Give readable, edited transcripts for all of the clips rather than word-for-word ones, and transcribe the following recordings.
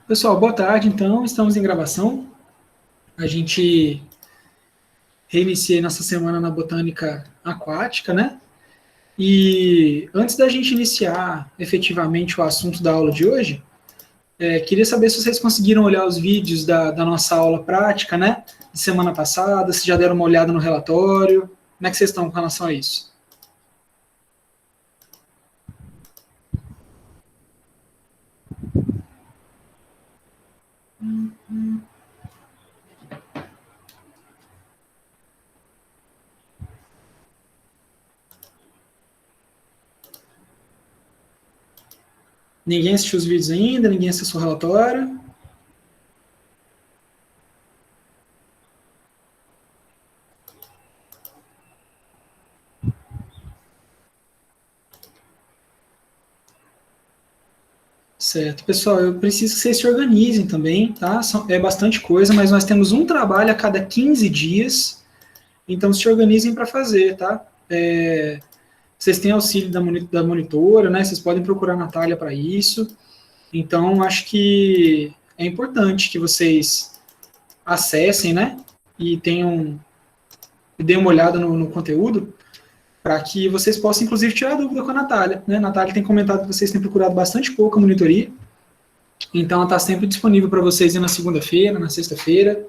Pessoal, boa tarde, então, estamos em gravação. A gente reinicia nossa semana na botânica aquática, né? E antes da gente iniciar efetivamente o assunto da aula de hoje, queria saber se vocês conseguiram olhar os vídeos da nossa aula prática, né? De semana passada, se já deram uma olhada no relatório. Como é que vocês estão com relação a isso? Ninguém assistiu os vídeos ainda? Ninguém acessou o relatório? Certo. Pessoal, eu preciso que vocês se organizem também, tá? É bastante coisa, mas nós temos um trabalho a cada 15 dias, então se organizem para fazer, tá? Vocês têm auxílio da monitora, né? Vocês podem procurar a Natália para isso. Então, acho que é importante que vocês acessem, né? E deem uma olhada no conteúdo, para que vocês possam, inclusive, tirar dúvida com a Natália, né? A Natália tem comentado que vocês têm procurado bastante pouco a monitoria, então ela está sempre disponível para vocês na segunda-feira, na sexta-feira.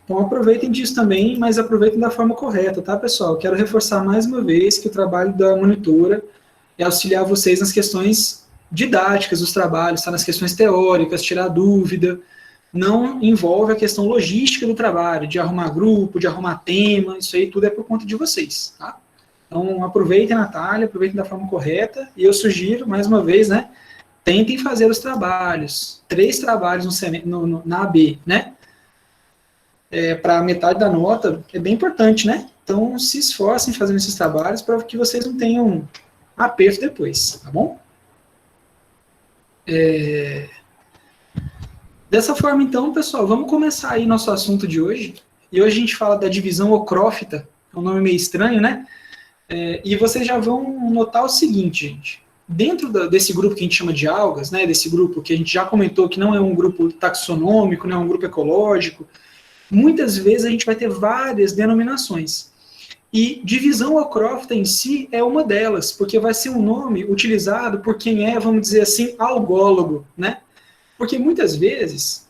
Então aproveitem disso também, mas aproveitem da forma correta, tá, pessoal? Quero reforçar mais uma vez que o trabalho da monitora é auxiliar vocês nas questões didáticas dos trabalhos, tá? Nas questões teóricas, tirar dúvida. Não envolve a questão logística do trabalho, de arrumar grupo, de arrumar tema, isso aí tudo é por conta de vocês, tá? Então aproveitem, Natália, aproveitem da forma correta, e eu sugiro, mais uma vez, né, tentem fazer os trabalhos, 3 trabalhos na AB, né? Para metade da nota, é bem importante, né? Então, se esforcem fazendo esses trabalhos para que vocês não tenham aperto depois, tá bom? Dessa forma, então, pessoal, vamos começar aí nosso assunto de hoje. E hoje a gente fala da divisão ocrófita, é um nome meio estranho, né? E vocês já vão notar o seguinte, gente. Dentro desse grupo que a gente chama de algas, né? Desse grupo que a gente já comentou que não é um grupo taxonômico, não é um grupo ecológico, muitas vezes a gente vai ter várias denominações. E divisão ocrófita em si é uma delas, porque vai ser um nome utilizado por quem é, vamos dizer assim, algólogo, né? Porque muitas vezes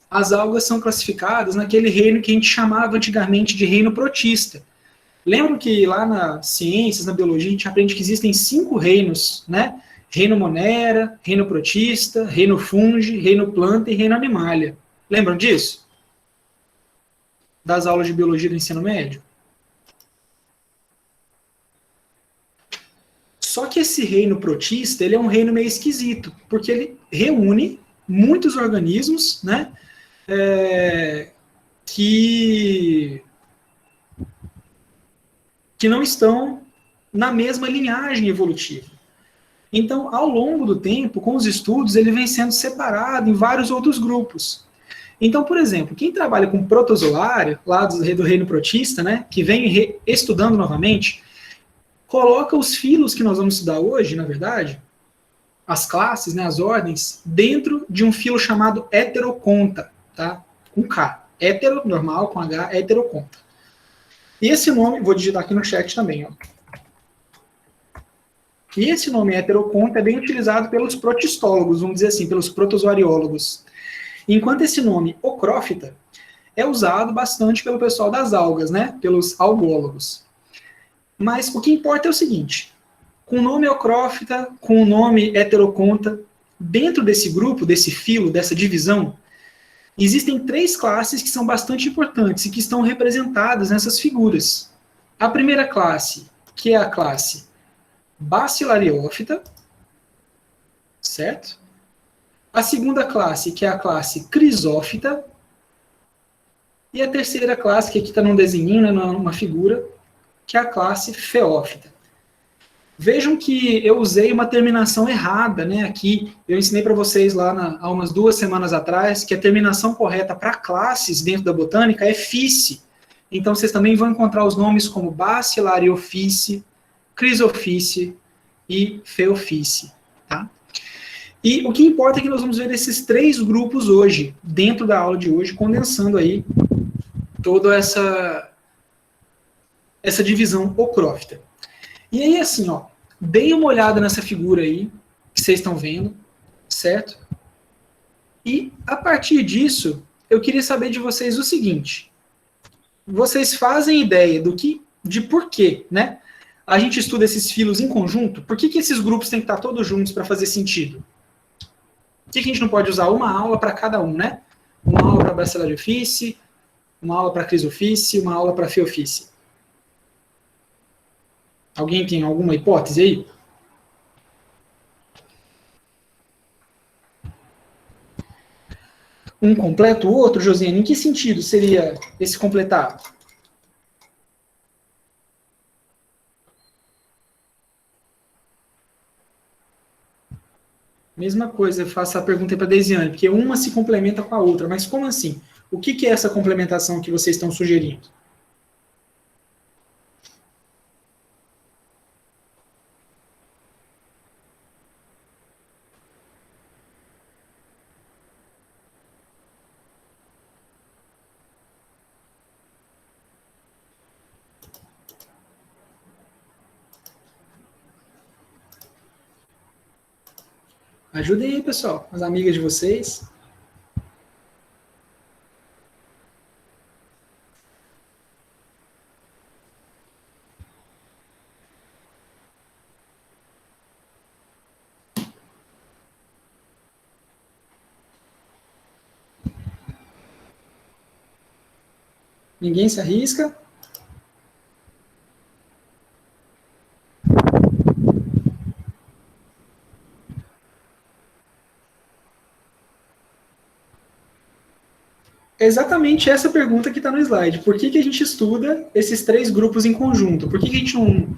as algas são classificadas naquele reino que a gente chamava antigamente de reino protista. Lembram que lá nas ciências, na biologia, a gente aprende que existem 5 reinos, né? Reino Monera, reino protista, reino fungi, reino planta e reino animalia. Lembram disso? Das aulas de biologia do ensino médio? Só que esse reino protista, ele é um reino meio esquisito, porque ele reúne muitos organismos, né, que não estão na mesma linhagem evolutiva. Então, ao longo do tempo, com os estudos, ele vem sendo separado em vários outros grupos. Então, por exemplo, quem trabalha com protozoário, lá do reino protista, né, que vem estudando novamente, coloca os filos que nós vamos estudar hoje, na verdade, as classes, né, as ordens, dentro de um filo chamado heteroconta, tá? Com K. Hetero, normal, com H, heteroconta. E esse nome, vou digitar aqui no chat também, ó. E esse nome heteroconta é bem utilizado pelos protistólogos, vamos dizer assim, pelos protozoariólogos. Enquanto esse nome ocrófita é usado bastante pelo pessoal das algas, né? Pelos algólogos. Mas o que importa é o seguinte, com o nome ocrófita, com o nome heteroconta, dentro desse grupo, desse filo, dessa divisão, existem 3 classes que são bastante importantes e que estão representadas nessas figuras. A primeira classe, que é a classe bacilariófita, certo? A segunda classe, que é a classe crisófita, e a terceira classe, que aqui está num desenho, né, numa figura, que é a classe feófita. Vejam que eu usei uma terminação errada, né, aqui. Eu ensinei para vocês lá há umas 2 semanas atrás que a terminação correta para classes dentro da botânica é fice. Então, vocês também vão encontrar os nomes como bacilariophyce, crisophyce e feophyce, tá? E o que importa é que nós vamos ver esses 3 grupos hoje, dentro da aula de hoje, condensando aí toda essa divisão ocrófita. E aí, assim, ó, deem uma olhada nessa figura aí, que vocês estão vendo, certo? E, a partir disso, eu queria saber de vocês o seguinte. Vocês fazem ideia de por quê, né? A gente estuda esses filos em conjunto? Por que esses grupos têm que estar todos juntos para fazer sentido? Por que a gente não pode usar uma aula para cada um, né? Uma aula para bacillariophyce, uma aula para crisophyce, uma aula para pheophyce. Alguém tem alguma hipótese aí? Um completa o outro, Josiane? Em que sentido seria esse completar? Mesma coisa, eu faço a pergunta para a Deisiane, porque uma se complementa com a outra, mas como assim? O que é essa complementação que vocês estão sugerindo? Ajudem aí, pessoal, as amigas de vocês. Ninguém se arrisca? É exatamente essa pergunta que está no slide. Por que a gente estuda esses 3 grupos em conjunto? Por que a gente não...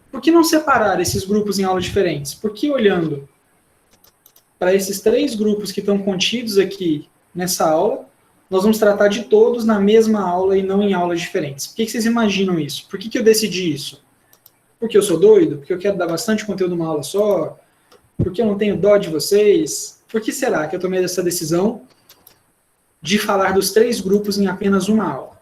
Por que não separar esses grupos em aulas diferentes? Por que olhando para esses 3 grupos que estão contidos aqui nessa aula, nós vamos tratar de todos na mesma aula e não em aulas diferentes? Por que vocês imaginam isso? Por que eu decidi isso? Porque eu sou doido? Porque eu quero dar bastante conteúdo numa aula só? Porque eu não tenho dó de vocês? Por que será que eu tomei essa decisão de falar dos 3 grupos em apenas uma aula?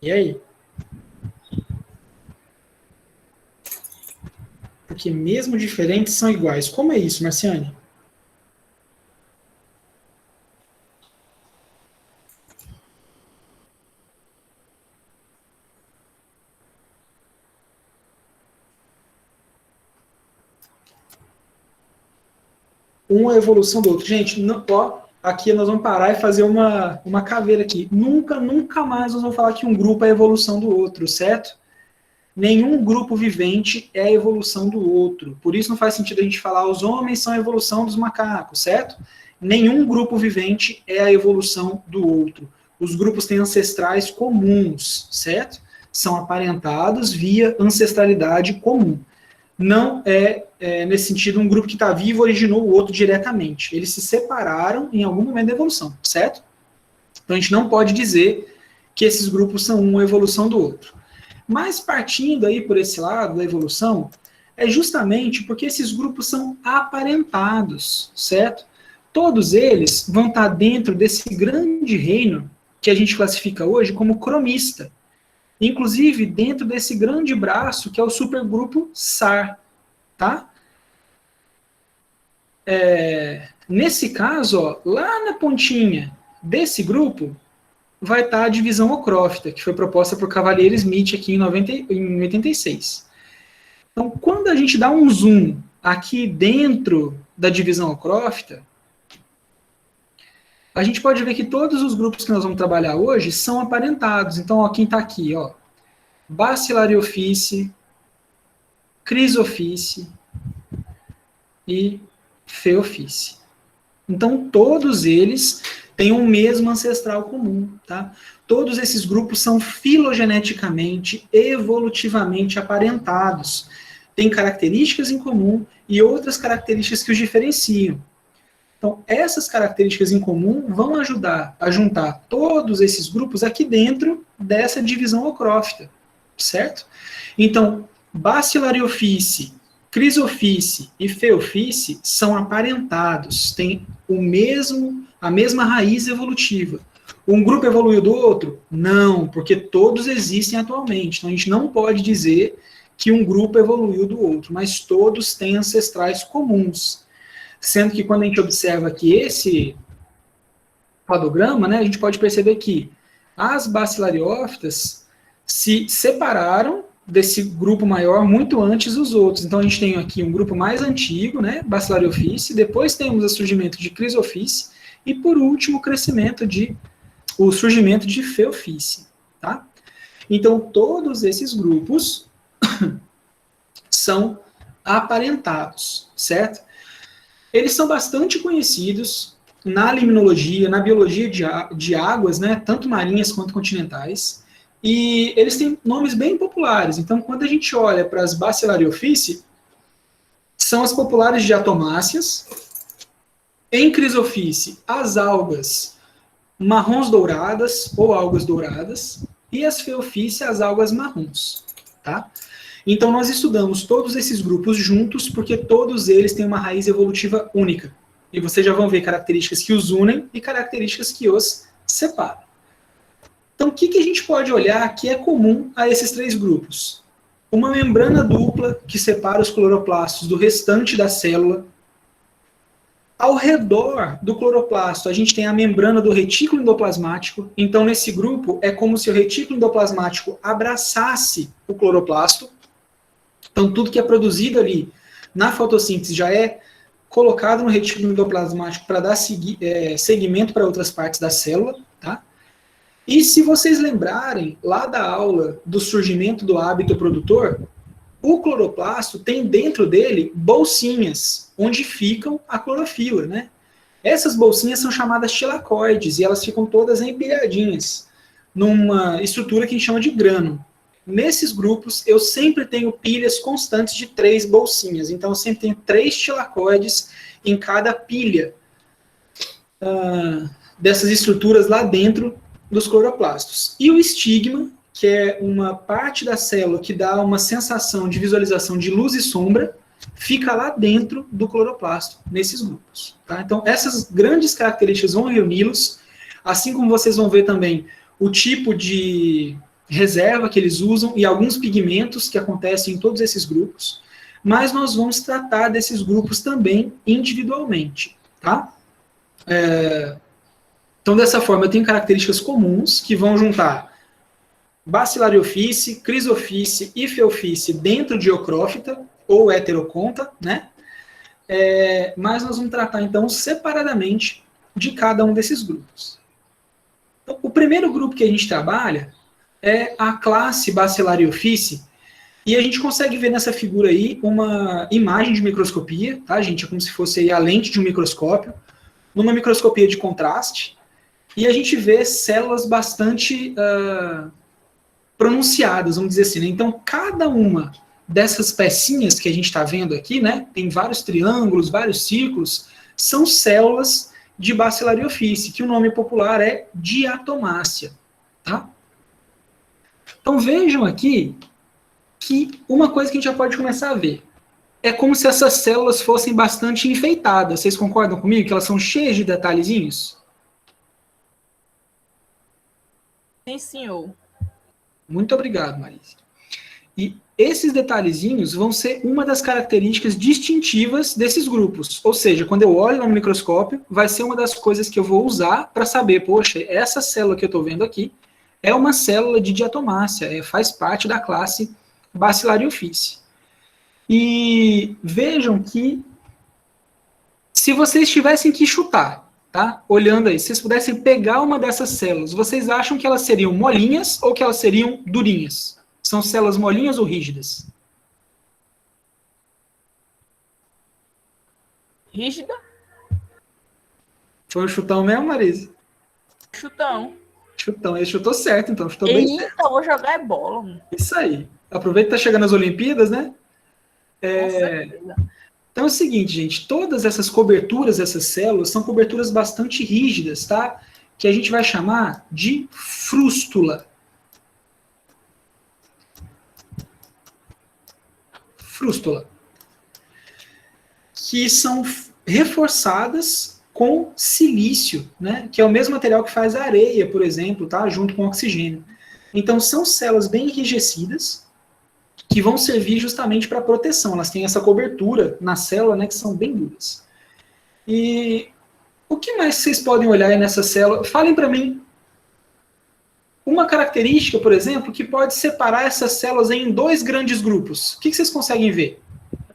E aí? Porque mesmo diferentes são iguais. Como é isso, Marciane? Uma evolução do outro. Gente, não, ó, aqui nós vamos parar e fazer uma caveira aqui. Nunca mais nós vamos falar que um grupo é a evolução do outro, certo? Nenhum grupo vivente é a evolução do outro. Por isso não faz sentido a gente falar os homens são a evolução dos macacos, certo? Nenhum grupo vivente é a evolução do outro. Os grupos têm ancestrais comuns, certo? São aparentados via ancestralidade comum. Não nesse sentido, um grupo que está vivo originou o outro diretamente. Eles se separaram em algum momento da evolução, certo? Então a gente não pode dizer que esses grupos são uma evolução do outro. Mas partindo aí por esse lado da evolução, é justamente porque esses grupos são aparentados, certo? Todos eles vão estar dentro desse grande reino que a gente classifica hoje como cromista. Inclusive dentro desse grande braço que é o supergrupo SAR, tá? Nesse caso, ó, lá na pontinha desse grupo, vai estar a divisão ocrófita, que foi proposta por Cavalieri Smith aqui em 86. Então, quando a gente dá um zoom aqui dentro da divisão ocrófita, a gente pode ver que todos os grupos que nós vamos trabalhar hoje são aparentados. Então, ó, quem está aqui, ó, Bacillariophyce, Crisophyce e Pheophyce. Então, todos eles têm um mesmo ancestral comum, tá? Todos esses grupos são filogeneticamente, evolutivamente aparentados. Têm características em comum e outras características que os diferenciam. Então, essas características em comum vão ajudar a juntar todos esses grupos aqui dentro dessa divisão ocrófita, certo? Então, Bacillariophyce, Chrysophyce e Phaeophyce são aparentados, têm a mesma raiz evolutiva. Um grupo evoluiu do outro? Não, porque todos existem atualmente. Então, a gente não pode dizer que um grupo evoluiu do outro, mas todos têm ancestrais comuns. Sendo que quando a gente observa aqui esse cladograma, né, a gente pode perceber que as bacilariófitas se separaram desse grupo maior muito antes dos outros. Então a gente tem aqui um grupo mais antigo, né, Bacillariophyce, depois temos o surgimento de Chrysophyce e por último o surgimento de Phaeophyce, tá? Então todos esses grupos são aparentados, certo? Eles são bastante conhecidos na limnologia, na biologia de águas, né, tanto marinhas quanto continentais, e eles têm nomes bem populares. Então, quando a gente olha para as Bacillariophyce, são as populares diatomáceas. Em Chrysophyce, as algas marrons douradas ou algas douradas, e as Phaeophyce, as algas marrons, tá? Então, nós estudamos todos esses grupos juntos, porque todos eles têm uma raiz evolutiva única. E vocês já vão ver características que os unem e características que os separam. Então, o que a gente pode olhar que é comum a esses três grupos? Uma membrana dupla que separa os cloroplastos do restante da célula. Ao redor do cloroplasto, a gente tem a membrana do retículo endoplasmático. Então, nesse grupo, é como se o retículo endoplasmático abraçasse o cloroplasto. Então, tudo que é produzido ali na fotossíntese já é colocado no retículo endoplasmático para dar segmento para outras partes da célula, tá? E se vocês lembrarem, lá da aula do surgimento do hábito produtor, o cloroplasto tem dentro dele bolsinhas, onde ficam a clorofila, né? Essas bolsinhas são chamadas tilacoides, e elas ficam todas empilhadinhas, numa estrutura que a gente chama de grano. Nesses grupos, eu sempre tenho pilhas constantes de 3 bolsinhas. Então, eu sempre tenho 3 tilacoides em cada pilha dessas estruturas lá dentro dos cloroplastos. E o estigma, que é uma parte da célula que dá uma sensação de visualização de luz e sombra, fica lá dentro do cloroplasto, nesses grupos. Tá? Então, essas grandes características vão reuni-los, assim como vocês vão ver também o tipo de reserva que eles usam e alguns pigmentos que acontecem em todos esses grupos, mas nós vamos tratar desses grupos também individualmente, tá? Então, dessa forma, eu tenho características comuns que vão juntar Bacillariophyce, Chrysophyce e Phaeophyce dentro de Eucrófita ou Heteroconta, né? Mas nós vamos tratar, então, separadamente de cada um desses grupos. Então, o primeiro grupo que a gente trabalha é a classe Bacillariophyce, e a gente consegue ver nessa figura aí uma imagem de microscopia, tá, gente? É como se fosse aí a lente de um microscópio, numa microscopia de contraste, e a gente vê células bastante pronunciadas, vamos dizer assim, né? Então, cada uma dessas pecinhas que a gente está vendo aqui, né, tem vários triângulos, vários círculos, são células de Bacillariophyce, que o nome popular é diatomácea, tá? Então vejam aqui que uma coisa que a gente já pode começar a ver é como se essas células fossem bastante enfeitadas. Vocês concordam comigo que elas são cheias de detalhezinhos? Sim, senhor. Muito obrigado, Marisa. E esses detalhezinhos vão ser uma das características distintivas desses grupos. Ou seja, quando eu olho no microscópio, vai ser uma das coisas que eu vou usar para saber, poxa, essa célula que eu estou vendo aqui é uma célula de diatomácea, faz parte da classe Bacillariophyce. E vejam que, se vocês tivessem que chutar, tá? Olhando aí, se vocês pudessem pegar uma dessas células, vocês acham que elas seriam molinhas ou que elas seriam durinhas? São células molinhas ou rígidas? Rígida? Foi um chutão mesmo, Marise? Chutão. Chutão. Ele chutou certo, então. Chutou bem certo. Eita, eu vou jogar bola, mano. Isso aí. Aproveita que tá chegando as Olimpíadas, né? Com certeza. Então é o seguinte, gente. Todas essas coberturas, essas células, são coberturas bastante rígidas, tá? Que a gente vai chamar de frústula. Frústula. Que são reforçadas com silício, né? Que é o mesmo material que faz a areia, por exemplo, tá? Junto com oxigênio. Então são células bem enrijecidas que vão servir justamente para proteção. Elas têm essa cobertura na célula, né? Que são bem duras. E o que mais vocês podem olhar aí nessa célula? Falem para mim uma característica, por exemplo, que pode separar essas células em dois grandes grupos. O que vocês conseguem ver?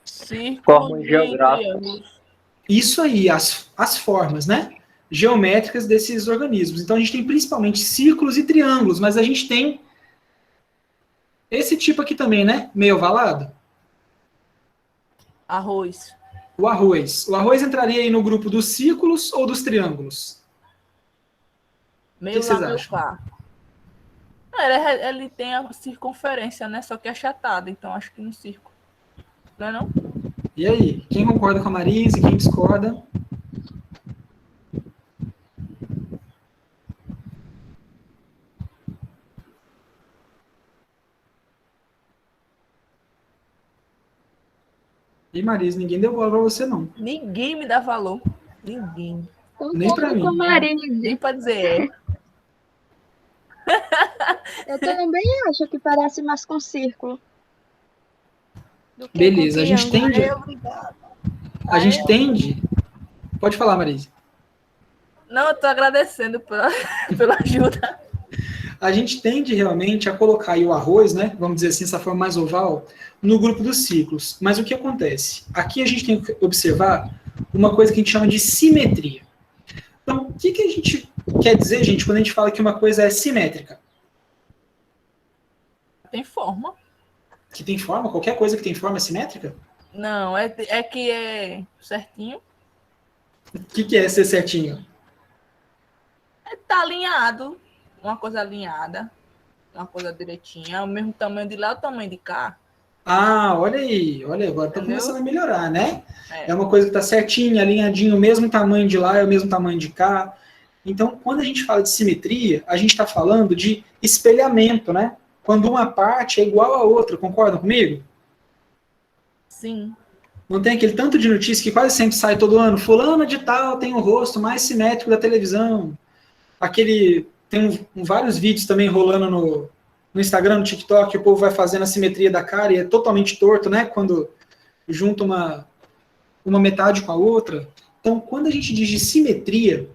Círculo e triângulos. Isso aí, as formas, né? Geométricas desses organismos. Então a gente tem principalmente círculos e triângulos, mas a gente tem esse tipo aqui também, né? Meio ovalado. Arroz. O arroz. O arroz entraria aí no grupo dos círculos ou dos triângulos? Meio que lá, vocês meio acham? cá. Ele tem a circunferência, né? Só que é achatada, então acho que no círculo. Não é não? E aí? Quem concorda com a Marise? Quem discorda? E Marise, ninguém deu bola pra você, não. Ninguém me dá valor. Ninguém. Nem pra mim. Com a Marise. Nem pra dizer Eu também acho que parece mais com círculo. Do que Beleza, com a gente triângulo. tende. Obrigada. A gente tende. Pode falar, Marise. Não, eu tô agradecendo pela ajuda. A gente tende realmente a colocar aí o arroz, né? Vamos dizer assim, essa forma mais oval, no grupo dos ciclos. Mas o que acontece? Aqui a gente tem que observar uma coisa que a gente chama de simetria. Então, o que a gente quer dizer, gente, quando a gente fala que uma coisa é simétrica? Tem forma. Que tem forma? Qualquer coisa que tem forma é simétrica? Não, é que é certinho. O que é ser certinho? Tá alinhado. Uma coisa alinhada. Uma coisa direitinha. O mesmo tamanho de lá, o tamanho de cá. Ah, olha aí, agora tá Entendeu? começando a melhorar, né? É uma coisa que tá certinha, alinhadinho, o mesmo tamanho de lá é o mesmo tamanho de cá. Então, quando a gente fala de simetria, a gente está falando de espelhamento, né? Quando uma parte é igual à outra, concordam comigo? Sim. Não tem aquele tanto de notícia que quase sempre sai todo ano, fulano de tal tem o rosto mais simétrico da televisão. Tem vários vídeos também rolando no Instagram, no TikTok, o povo vai fazendo a simetria da cara e é totalmente torto, né? Quando junta uma metade com a outra. Então, quando a gente diz de simetria,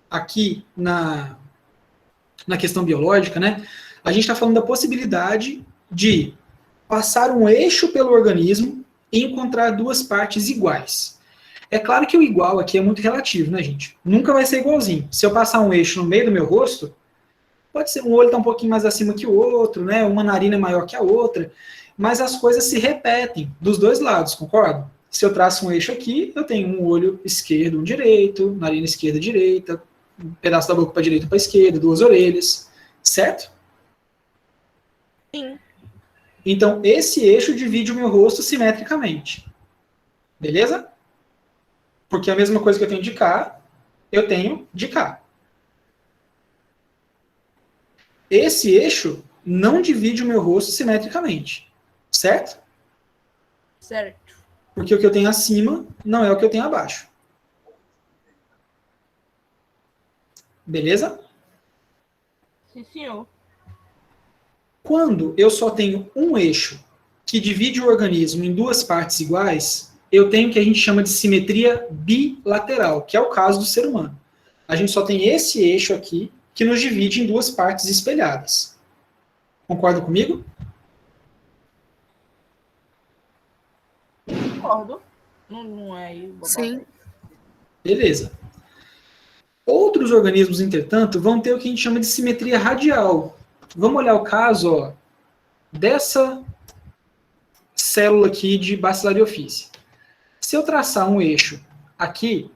aqui na questão biológica, né? A gente está falando da possibilidade de passar um eixo pelo organismo e encontrar duas partes iguais. É claro que o igual aqui é muito relativo, né, gente? Nunca vai ser igualzinho. Se eu passar um eixo no meio do meu rosto, pode ser um olho tá um pouquinho mais acima que o outro, né? Uma narina é maior que a outra, mas as coisas se repetem dos dois lados, concorda? Se eu traço um eixo aqui, eu tenho um olho esquerdo, um direito, narina esquerda, direita, um pedaço da boca para a direita, para a esquerda, duas orelhas, certo? Sim. Então, esse eixo divide o meu rosto simetricamente. Beleza? Porque a mesma coisa que eu tenho de cá, eu tenho de cá. Esse eixo não divide o meu rosto simetricamente. Certo? Certo. Porque o que eu tenho acima não é o que eu tenho abaixo. Beleza? Sim, senhor. Quando eu só tenho um eixo que divide o organismo em duas partes iguais, eu tenho o que a gente chama de simetria bilateral, que é o caso do ser humano. A gente só tem esse eixo aqui que nos divide em duas partes espelhadas. Concorda comigo? Concordo. Não é aí. Sim. Beleza. Outros organismos, entretanto, vão ter o que a gente chama de simetria radial. Vamos olhar o caso, ó, dessa célula aqui de Bacillariophyce. Se eu traçar um eixo aqui,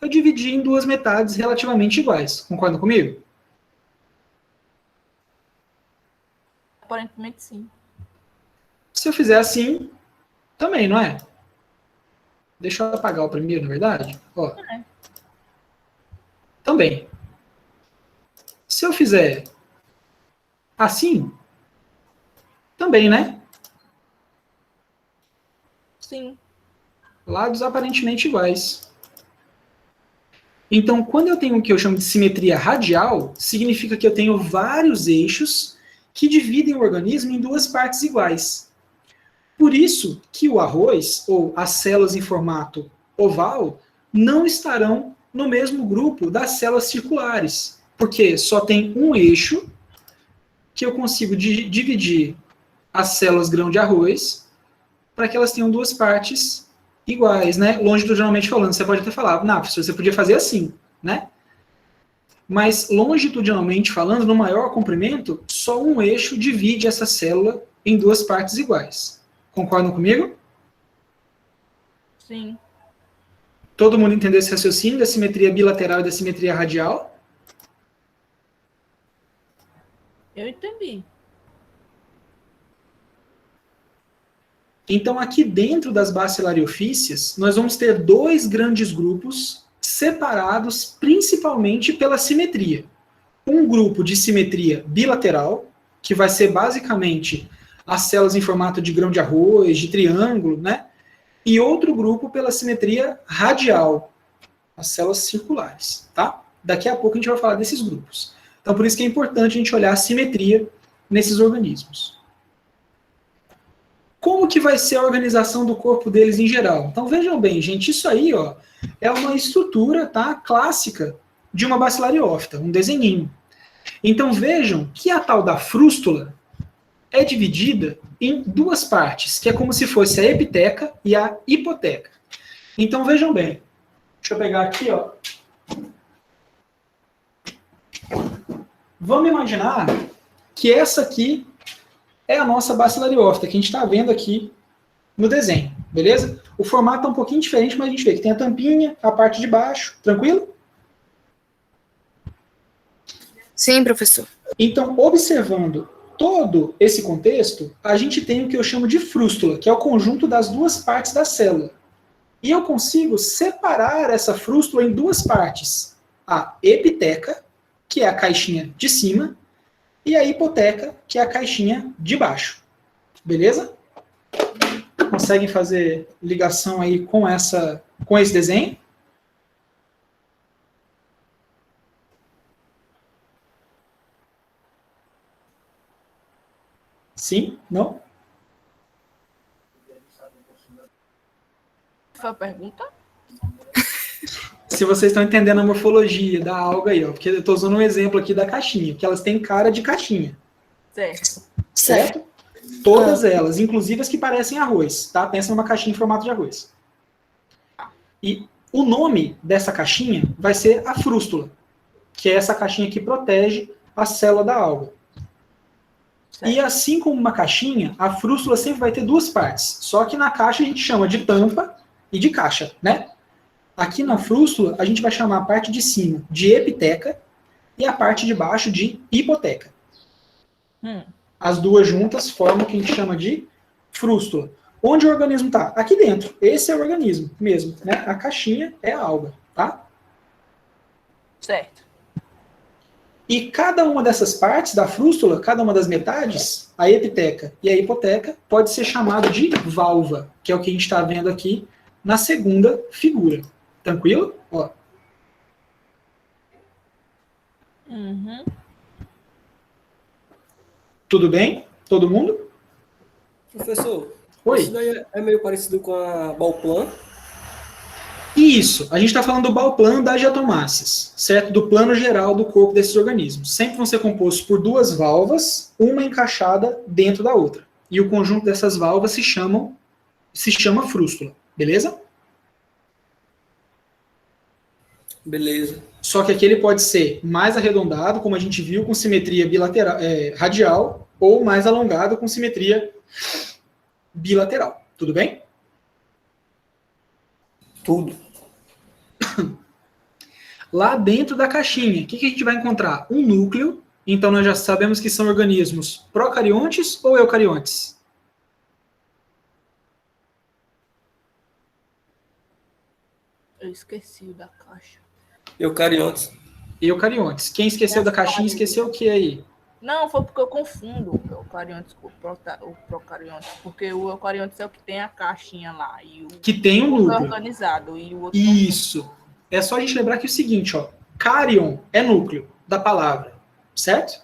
eu dividi em duas metades relativamente iguais. Concorda comigo? Aparentemente, sim. Se eu fizer assim, também, não é? Deixa eu apagar o primeiro, na verdade. Ó. É. Também. Se eu fizer assim, também, né? Sim. Lados aparentemente iguais. Então, quando eu tenho o que eu chamo de simetria radial, significa que eu tenho vários eixos que dividem o organismo em duas partes iguais. Por isso que o arroz, ou as células em formato oval, não estarão no mesmo grupo das células circulares, porque só tem um eixo que eu consigo dividir as células grão de arroz para que elas tenham duas partes iguais, né? Longitudinalmente falando, você pode até falar, não, professor, você podia fazer assim, né? Mas longitudinalmente falando, no maior comprimento, só um eixo divide essa célula em duas partes iguais. Concordam comigo? Sim. Todo mundo entendeu esse raciocínio da simetria bilateral e da simetria radial? Eu entendi. Então, aqui dentro das bacilariofícias, nós vamos ter dois grandes grupos separados principalmente pela simetria. Um grupo de simetria bilateral, que vai ser basicamente as células em formato de grão de arroz, de triângulo, né? E outro grupo pela simetria radial, as células circulares, tá? Daqui a pouco a gente vai falar desses grupos. Então, por isso que é importante a gente olhar a simetria nesses organismos. Como que vai ser a organização do corpo deles em geral? Então, vejam bem, gente, isso aí, ó, é uma estrutura, tá, clássica de uma bacilariófita, um desenhinho. Então, vejam que a tal da frústula é dividida em duas partes, que é como se fosse a epiteca e a hipoteca. Então, vejam bem. Deixa eu pegar aqui, ó. Vamos imaginar que essa aqui é a nossa bacilariófita, que a gente está vendo aqui no desenho, beleza? O formato é um pouquinho diferente, mas a gente vê que tem a tampinha, a parte de baixo, tranquilo? Sim, professor. Então, observando todo esse contexto, a gente tem o que eu chamo de frústula, que é o conjunto das duas partes da célula. E eu consigo separar essa frústula em duas partes. A epiteca, que é a caixinha de cima, e a hipoteca, que é a caixinha de baixo. Beleza? Conseguem fazer ligação aí com esse desenho? Sim? Não? Foi a pergunta? Se vocês estão entendendo a morfologia da alga aí, ó, porque eu estou usando um exemplo aqui da caixinha, que elas têm cara de caixinha. Certo. Certo? Todas elas, inclusive as que parecem arroz, tá? Pensa numa caixinha em formato de arroz. E o nome dessa caixinha vai ser a frústula, que é essa caixinha que protege a célula da alga. Certo. E assim como uma caixinha, a frústula sempre vai ter duas partes. Só que na caixa a gente chama de tampa e de caixa, né? Aqui na frústula a gente vai chamar a parte de cima de epiteca e a parte de baixo de hipoteca. As duas juntas formam o que a gente chama de frústula. Onde o organismo está? Aqui dentro. Esse é o organismo mesmo, né? A caixinha é a alga, tá? Certo. E cada uma dessas partes da frústula, cada uma das metades, a epiteca e a hipoteca, pode ser chamado de válvula, que é o que a gente está vendo aqui na segunda figura. Tranquilo? Ó. Uhum. Tudo bem? Todo mundo? Professor, Oi. isso daí é meio parecido com a Ballplan. Isso, a gente está falando do Ballplan das diatomáceas, certo? Do plano geral do corpo desses organismos. Sempre vão ser compostos por duas válvulas, uma encaixada dentro da outra. E o conjunto dessas válvulas se chama frústula, beleza? Beleza. Só que aqui ele pode ser mais arredondado, como a gente viu, com simetria bilateral, radial, ou mais alongado com simetria bilateral. Tudo bem? Tudo. Lá dentro da caixinha, o que a gente vai encontrar? Um núcleo. Então, nós já sabemos que são organismos procariontes ou eucariontes? Eu esqueci o da caixa. Eucariontes. Eucariontes. Quem esqueceu da caixinha, esqueceu o que aí? Não, foi porque eu confundo o eucariontes com o procarionte. Porque o eucarionte é o que tem a caixinha lá. E o Que tem um outro é núcleo. organizado. E o outro Isso. É só a gente lembrar que é o seguinte, ó. Carion é núcleo da palavra, certo?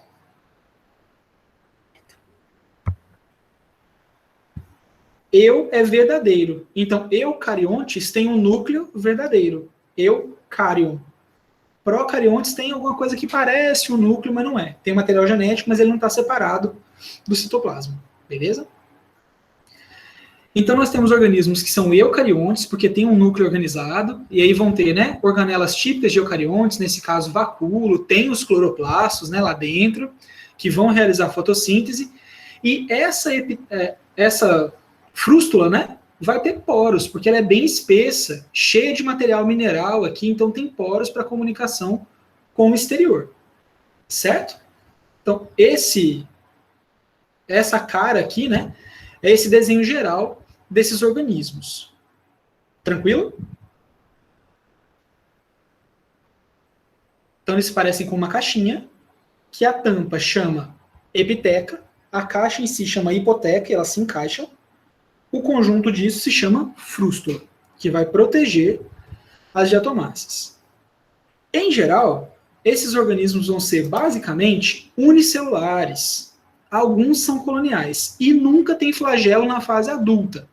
Eu é verdadeiro. Então, eucariontes tem um núcleo verdadeiro. Eucarion. Procariontes tem alguma coisa que parece um núcleo, mas não é. Tem material genético, mas ele não está separado do citoplasma. Beleza? Então, nós temos organismos que são eucariontes, porque tem um núcleo organizado, e aí vão ter, né, organelas típicas de eucariontes, nesse caso, vacúolo, tem os cloroplastos, né, lá dentro, que vão realizar fotossíntese, e essa frústula, né, vai ter poros, porque ela é bem espessa, cheia de material mineral aqui, então tem poros para comunicação com o exterior, certo? Então, essa cara aqui, né, é esse desenho geral desses organismos. Tranquilo? Então, eles parecem com uma caixinha, que a tampa chama epiteca, a caixa em si chama hipoteca, e elas se encaixam. O conjunto disso se chama frústula, que vai proteger as diatomáceas. Em geral, esses organismos vão ser basicamente unicelulares. Alguns são coloniais e nunca tem flagelo na fase adulta.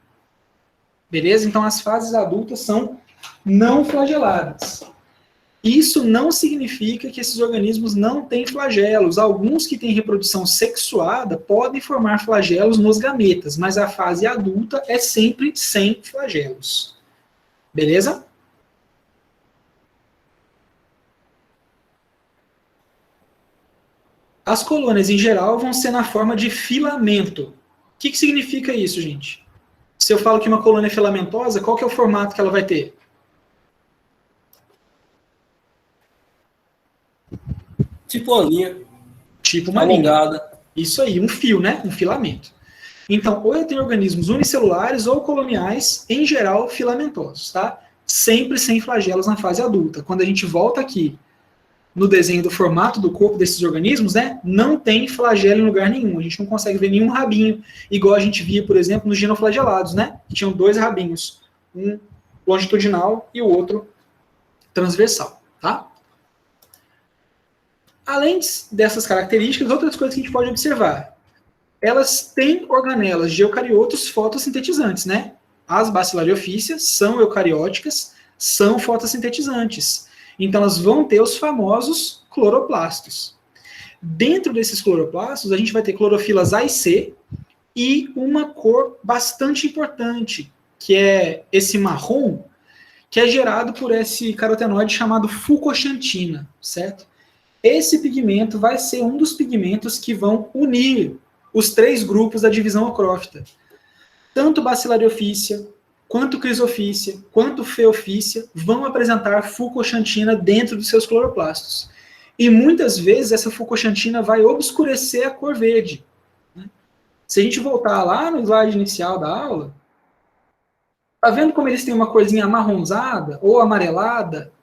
Beleza? Então, as fases adultas são não flageladas. Isso não significa que esses organismos não têm flagelos. Alguns que têm reprodução sexuada podem formar flagelos nos gametas, mas a fase adulta é sempre sem flagelos. Beleza? As colônias, em geral, vão ser na forma de filamento. O que significa isso, gente? Se eu falo que uma colônia é filamentosa, qual que é o formato que ela vai ter? Tipo uma linha. Tipo uma linha. Alongada. Isso aí, um fio, né? Um filamento. Então, ou eu tenho organismos unicelulares ou coloniais, em geral, filamentosos, tá? Sempre sem flagelos na fase adulta. Quando a gente volta aqui no desenho do formato do corpo desses organismos, né? Não tem flagelo em lugar nenhum. A gente não consegue ver nenhum rabinho, igual a gente via, por exemplo, nos dinoflagelados, né? Que tinham dois rabinhos, um longitudinal e o outro transversal, tá? Além dessas características, outras coisas que a gente pode observar. Elas têm organelas de eucariotos fotossintetizantes, né? As bacilariofícias são eucarióticas, são fotossintetizantes. Então, elas vão ter os famosos cloroplastos. Dentro desses cloroplastos, a gente vai ter clorofilas A e C e uma cor bastante importante, que é esse marrom, que é gerado por esse carotenoide chamado fucoxantina, certo? Esse pigmento vai ser um dos pigmentos que vão unir os três grupos da divisão ocrófita. Tanto bacilariofícia, quanto crisofícia, quanto feofícia vão apresentar fucoxantina dentro dos seus cloroplastos. E muitas vezes essa fucoxantina vai obscurecer a cor verde. Se a gente voltar lá no slide inicial da aula, tá vendo como eles têm uma corzinha amarronzada ou amarelada?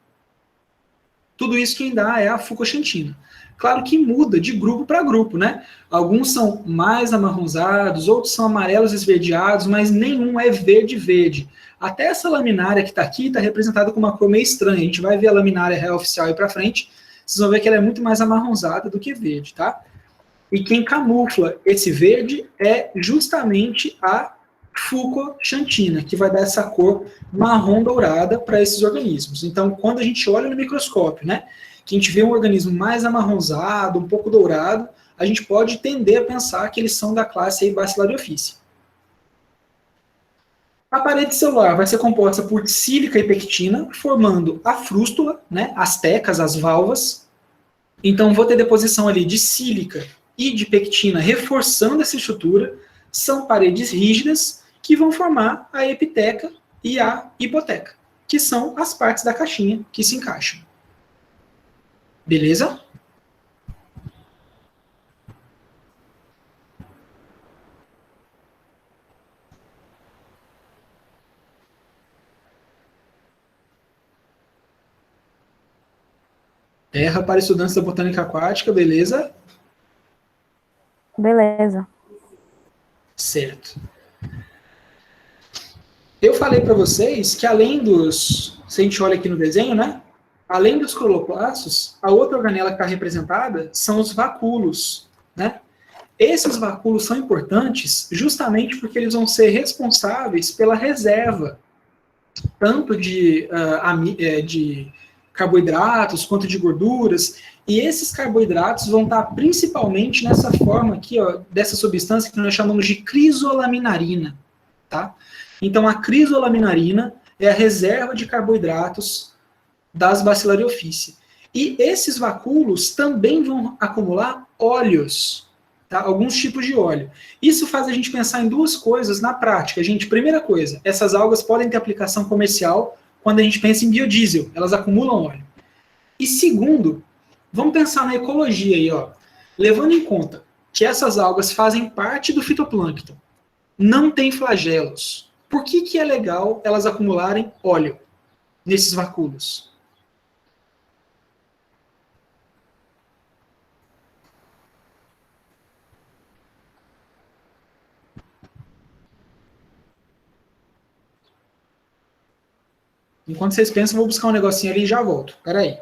Tudo isso quem dá é a fucoxantina. Claro que muda de grupo para grupo, né? Alguns são mais amarronzados, outros são amarelos esverdeados, mas nenhum é verde-verde. Até essa laminária que está aqui está representada com uma cor meio estranha. A gente vai ver a laminária real oficial aí para frente, vocês vão ver que ela é muito mais amarronzada do que verde, tá? E quem camufla esse verde é justamente a fucoxantina, que vai dar essa cor marrom dourada para esses organismos. Então, quando a gente olha no microscópio, né, que a gente vê um organismo mais amarronzado, um pouco dourado, a gente pode tender a pensar que eles são da classe Bacillariophyceae. A parede celular vai ser composta por sílica e pectina, formando a frústula, né, as tecas, as valvas. Então, vou ter deposição ali de sílica e de pectina reforçando essa estrutura. São paredes rígidas que vão formar a epiteca e a hipoteca, que são as partes da caixinha que se encaixam. Beleza? Terra para estudantes da botânica aquática, beleza? Beleza. Certo. Eu falei para vocês que além dos, se a gente olha aqui no desenho, né? Além dos cloroplastos, a outra organela que está representada são os vacúolos, né? Esses vacúolos são importantes justamente porque eles vão ser responsáveis pela reserva, tanto de carboidratos quanto de gorduras, e esses carboidratos vão estar principalmente nessa forma aqui, ó, dessa substância que nós chamamos de crisolaminarina, tá? Então, a crisolaminarina é a reserva de carboidratos das Bacillariophyceae. E esses vacúolos também vão acumular óleos, tá? Alguns tipos de óleo. Isso faz a gente pensar em duas coisas na prática. Gente, primeira coisa, essas algas podem ter aplicação comercial quando a gente pensa em biodiesel, elas acumulam óleo. E segundo, vamos pensar na ecologia aí, ó. Levando em conta que essas algas fazem parte do fitoplâncton, não tem flagelos. Por que é legal elas acumularem óleo nesses vacúolos? Enquanto vocês pensam, eu vou buscar um negocinho ali e já volto. Espera aí.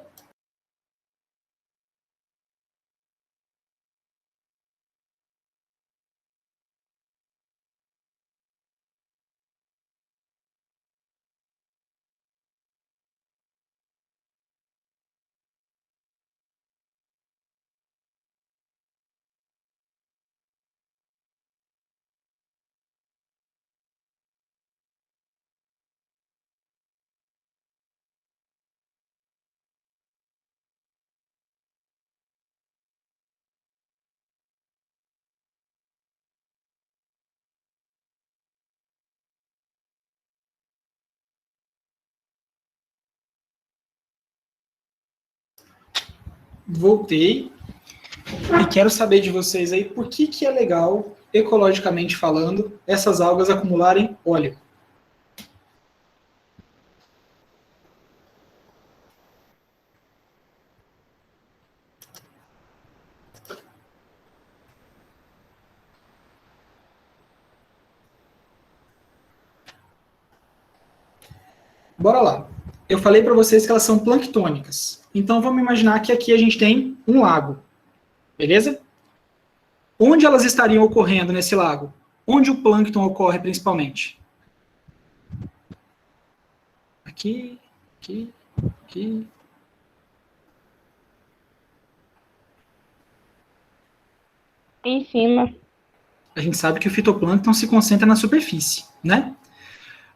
Voltei e quero saber de vocês aí por que é legal, ecologicamente falando, essas algas acumularem óleo. Bora lá. Eu falei para vocês que elas são planctônicas. Então vamos imaginar que aqui a gente tem um lago. Beleza? Onde elas estariam ocorrendo nesse lago? Onde o plâncton ocorre principalmente? Aqui, aqui, aqui. Em cima. A gente sabe que o fitoplâncton se concentra na superfície, né?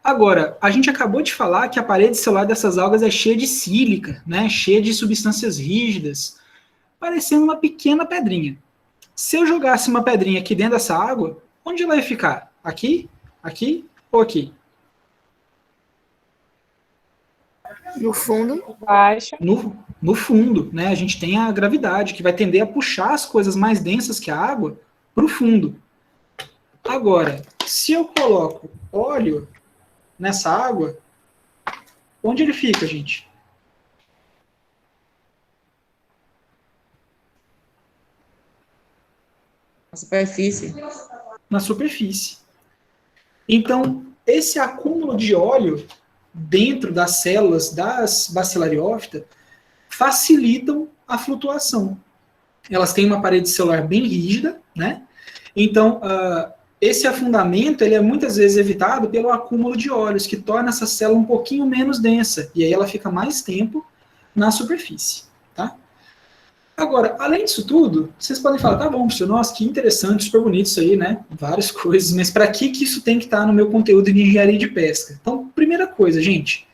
Agora, a gente acabou de falar que a parede celular dessas algas é cheia de sílica, né? Cheia de substâncias rígidas, parecendo uma pequena pedrinha. Se eu jogasse uma pedrinha aqui dentro dessa água, onde ela ia ficar? Aqui? Aqui ou aqui? No fundo, Baixo. No fundo, né? A gente tem a gravidade, que vai tender a puxar as coisas mais densas que a água para o fundo. Agora, se eu coloco óleo nessa água, onde ele fica, gente? A superfície. Na superfície. Então, esse acúmulo de óleo dentro das células das Bacillariophyta facilitam a flutuação. Elas têm uma parede celular bem rígida, né? Então, esse afundamento ele é muitas vezes evitado pelo acúmulo de óleos, que torna essa célula um pouquinho menos densa, e aí ela fica mais tempo na superfície, tá? Agora, além disso tudo, vocês podem falar, tá bom, professor, nossa, que interessante, super bonito isso aí, né? Várias coisas, mas para que isso tem que estar no meu conteúdo de engenharia de pesca? Então, primeira coisa, gente,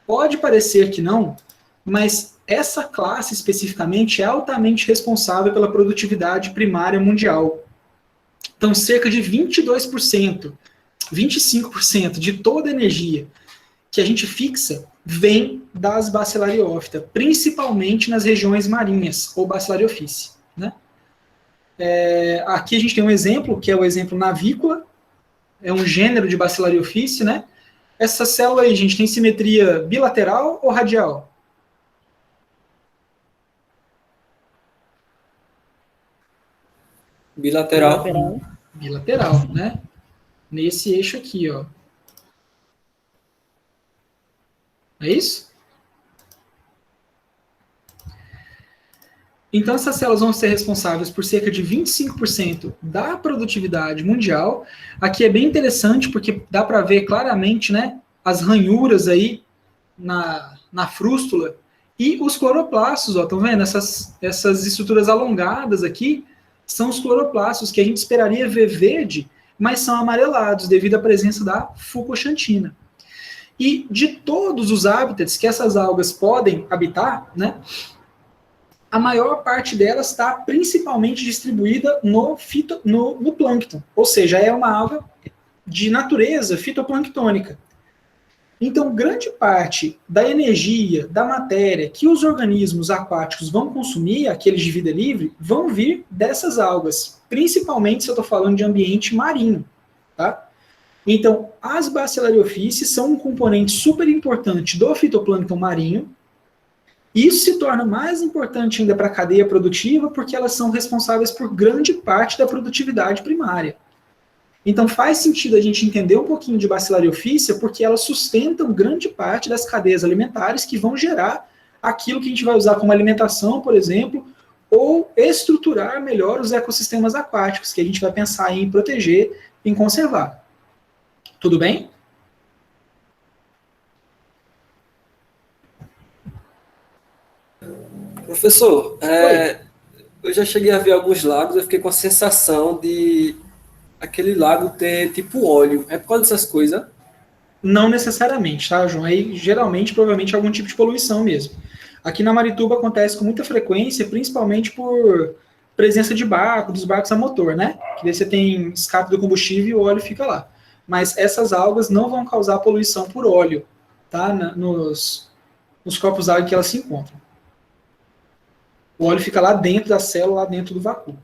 pode parecer que não, mas essa classe especificamente é altamente responsável pela produtividade primária mundial. Então, cerca de 22%, 25% de toda a energia que a gente fixa vem das Bacillariophyta, principalmente nas regiões marinhas, ou Bacillariophyce, né? Aqui a gente tem um exemplo, que é o exemplo navícola, é um gênero de Bacillariophyce, né? Essa célula aí, gente, tem simetria bilateral ou radial? Bilateral. Bilateral, né? Nesse eixo aqui, ó. É isso? Então, essas células vão ser responsáveis por cerca de 25% da produtividade mundial. Aqui é bem interessante, porque dá para ver claramente, né, as ranhuras aí na frústula e os cloroplastos, ó, estão vendo? Essas estruturas alongadas aqui são os cloroplastos, que a gente esperaria ver verde, mas são amarelados, devido à presença da fucoxantina. E de todos os hábitats que essas algas podem habitar, né, a maior parte delas está principalmente distribuída no plâncton, ou seja, é uma alga de natureza fitoplânctônica. Então, grande parte da energia, da matéria que os organismos aquáticos vão consumir, aqueles de vida livre, vão vir dessas algas, principalmente se eu estou falando de ambiente marinho, tá? Então, as Bacillariophyces são um componente super importante do fitoplâncton marinho. Isso se torna mais importante ainda para a cadeia produtiva, porque elas são responsáveis por grande parte da produtividade primária. Então faz sentido a gente entender um pouquinho de Bacillariophyce, porque elas sustentam grande parte das cadeias alimentares que vão gerar aquilo que a gente vai usar como alimentação, por exemplo, ou estruturar melhor os ecossistemas aquáticos, que a gente vai pensar em proteger, em conservar. Tudo bem? Professor, eu já cheguei a ver alguns lagos, eu fiquei com a sensação de aquele lago ter tipo óleo. É por causa dessas coisas? Não necessariamente, tá, João? Aí, geralmente, provavelmente, algum tipo de poluição mesmo. Aqui na Marituba acontece com muita frequência, principalmente por presença de barco, dos barcos a motor, né? Que daí você tem escape do combustível e o óleo fica lá. Mas essas algas não vão causar poluição por óleo, tá? Nos corpos d'água que elas se encontram. O óleo fica lá dentro da célula, lá dentro do vácuo.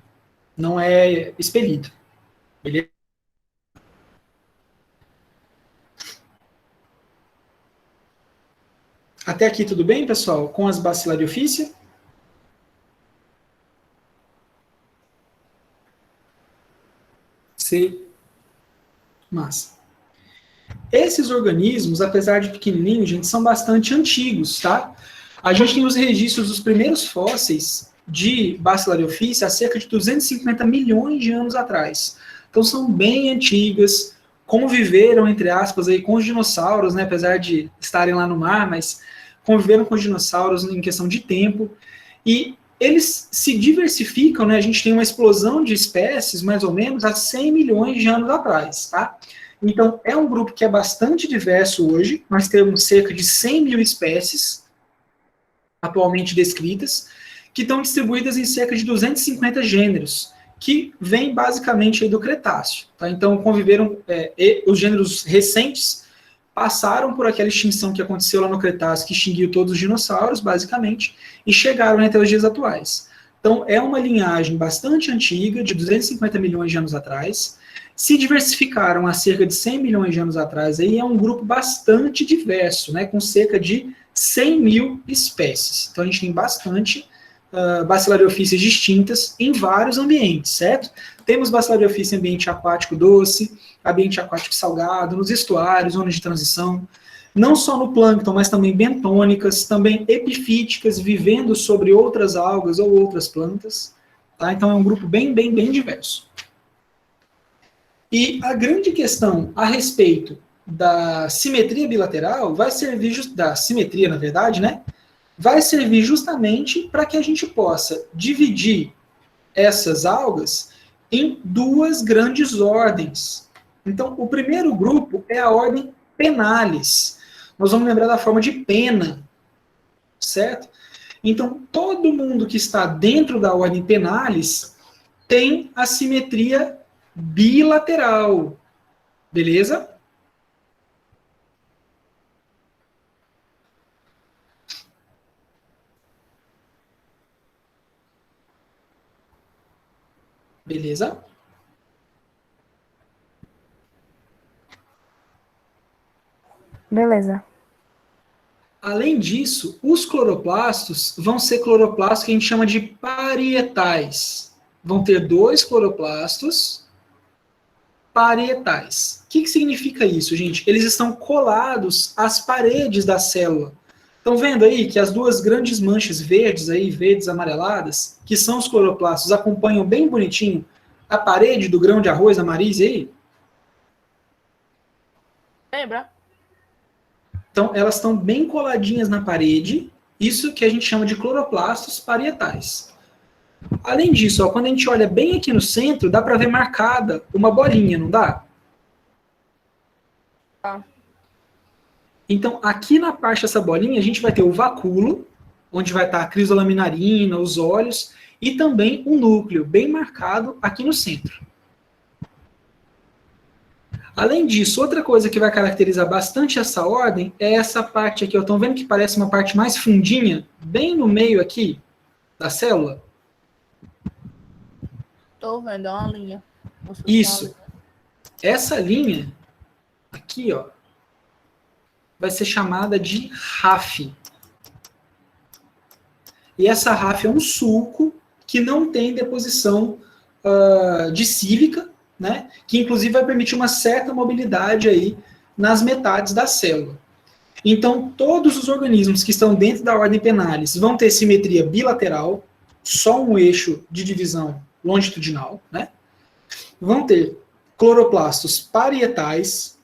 Não é expelido. Beleza? Até aqui tudo bem, pessoal? Com as Bacillariophyce? Sim. Massa. Esses organismos, apesar de pequenininhos, gente, são bastante antigos, tá? A gente tem os registros dos primeiros fósseis de Bacillariophyce há cerca de 250 milhões de anos atrás. Então são bem antigas, conviveram, entre aspas, aí, com os dinossauros, né? Apesar de estarem lá no mar, mas conviveram com os dinossauros em questão de tempo. E eles se diversificam, né? A gente tem uma explosão de espécies, mais ou menos, há 100 milhões de anos atrás, tá? Então, é um grupo que é bastante diverso hoje. Nós temos cerca de 100 mil espécies atualmente descritas, que estão distribuídas em cerca de 250 gêneros, que vêm basicamente aí do Cretáceo. Tá? Então, conviveram, os gêneros recentes passaram por aquela extinção que aconteceu lá no Cretáceo, que extinguiu todos os dinossauros, basicamente, e chegaram até os dias atuais. Então, é uma linhagem bastante antiga, de 250 milhões de anos atrás, se diversificaram há cerca de 100 milhões de anos atrás, aí é um grupo bastante diverso, né, com cerca de 100 mil espécies. Então, a gente tem bastante Bacillariophyces distintas em vários ambientes, certo? Temos Bacillariophyce em ambiente aquático doce, ambiente aquático salgado, nos estuários, zonas de transição, não só no plâncton, mas também bentônicas, também epifíticas, vivendo sobre outras algas ou outras plantas, tá? Então é um grupo bem diverso. E a grande questão a respeito da simetria bilateral vai servir, da simetria, na verdade, né? Vai servir justamente para que a gente possa dividir essas algas em duas grandes ordens. Então, o primeiro grupo é a ordem Penalis. Nós vamos lembrar da forma de pena, certo? Então, todo mundo que está dentro da ordem Penalis tem a simetria bilateral, beleza? Beleza? Beleza. Além disso, os cloroplastos vão ser cloroplastos que a gente chama de parietais. Vão ter 2 cloroplastos parietais. O que significa isso, gente? Eles estão colados às paredes da célula. Estão vendo aí que as 2 grandes manchas verdes aí, verdes amareladas, que são os cloroplastos, acompanham bem bonitinho a parede do grão de arroz, a Marise aí? Lembra? Então, elas estão bem coladinhas na parede, isso que a gente chama de cloroplastos parietais. Além disso, ó, quando a gente olha bem aqui no centro, dá para ver marcada uma bolinha, não dá? Tá. Então, aqui na parte dessa bolinha, a gente vai ter o vacúolo, onde vai estar a crisolaminarina, os olhos, e também o núcleo, bem marcado aqui no centro. Além disso, outra coisa que vai caracterizar bastante essa ordem é essa parte aqui. Estão vendo que parece uma parte mais fundinha, bem no meio aqui da célula? Tô vendo, é uma linha. Isso. Essa linha aqui, ó, vai ser chamada de RAF. E essa RAF é um sulco que não tem deposição de sílica, né, que inclusive vai permitir uma certa mobilidade aí nas metades da célula. Então, todos os organismos que estão dentro da ordem Penalis vão ter simetria bilateral, só um eixo de divisão longitudinal, né? Vão ter cloroplastos parietais,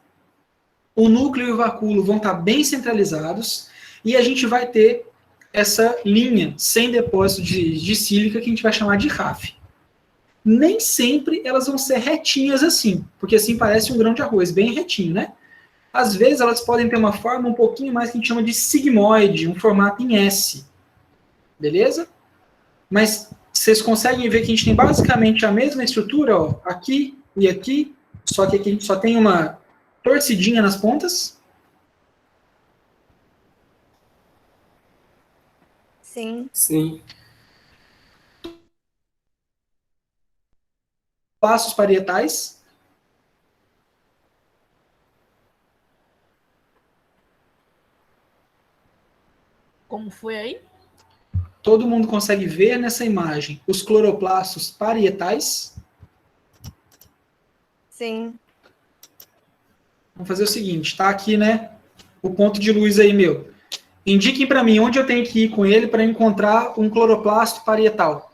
o núcleo e o vacúolo vão estar bem centralizados, e a gente vai ter essa linha sem depósito de sílica que a gente vai chamar de RAF. Nem sempre elas vão ser retinhas assim, porque assim parece um grão de arroz, bem retinho, né? Às vezes elas podem ter uma forma um pouquinho mais que a gente chama de sigmoide, um formato em S. Beleza? Mas vocês conseguem ver que a gente tem basicamente a mesma estrutura, ó, aqui e aqui, só que aqui a gente só tem uma torcidinha nas pontas. Sim. Sim. Passos parietais. Como foi aí? Todo mundo consegue ver nessa imagem os cloroplastos parietais. Sim. Vamos fazer o seguinte, tá aqui, né, o ponto de luz aí meu. Indiquem para mim onde eu tenho que ir com ele para encontrar um cloroplasto parietal.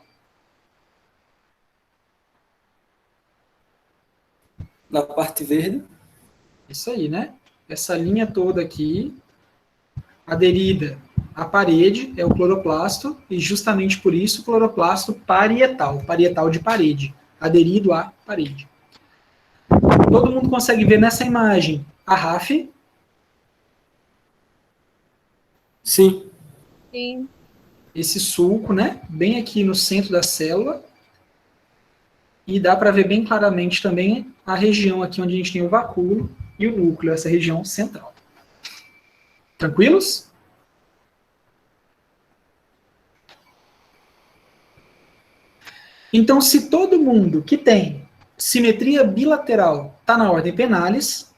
Na parte verde. Isso aí, né? Essa linha toda aqui, aderida à parede, é o cloroplasto, e justamente por isso o cloroplasto parietal, parietal de parede, aderido à parede. Todo mundo consegue ver nessa imagem a RAF? Sim. Sim. Esse sulco, né? Bem aqui no centro da célula. E dá para ver bem claramente também a região aqui onde a gente tem o vacúolo e o núcleo, essa região central. Tranquilos? Então, se todo mundo que tem simetria bilateral está na ordem Penalis,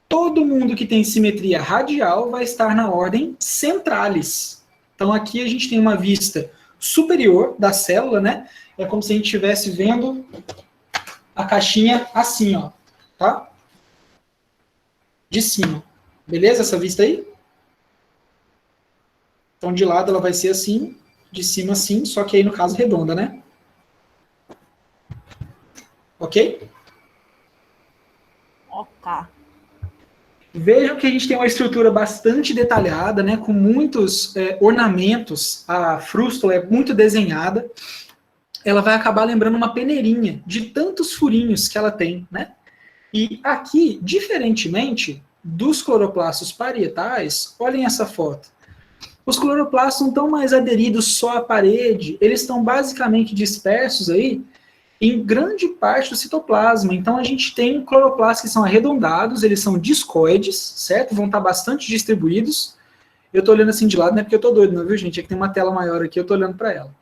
todo mundo que tem simetria radial vai estar na ordem Centralis. Então, aqui a gente tem uma vista superior da célula, né? É como se a gente estivesse vendo a caixinha assim, ó, tá? De cima. Beleza essa vista aí? Então, de lado ela vai ser assim, de cima assim, só que aí no caso redonda, né? Ok? Ok. Vejam que a gente tem uma estrutura bastante detalhada, né, com muitos ornamentos. A frústula é muito desenhada. Ela vai acabar lembrando uma peneirinha de tantos furinhos que ela tem, né? E aqui, diferentemente dos cloroplastos parietais, olhem essa foto. Os cloroplastos não estão mais aderidos só à parede, eles estão basicamente dispersos aí em grande parte do citoplasma. Então a gente tem cloroplastos que são arredondados, eles são discoides, certo? Vão estar bastante distribuídos. Eu estou olhando assim de lado, não é porque eu estou doido, não, viu, gente? É que tem uma tela maior aqui, eu estou olhando para ela.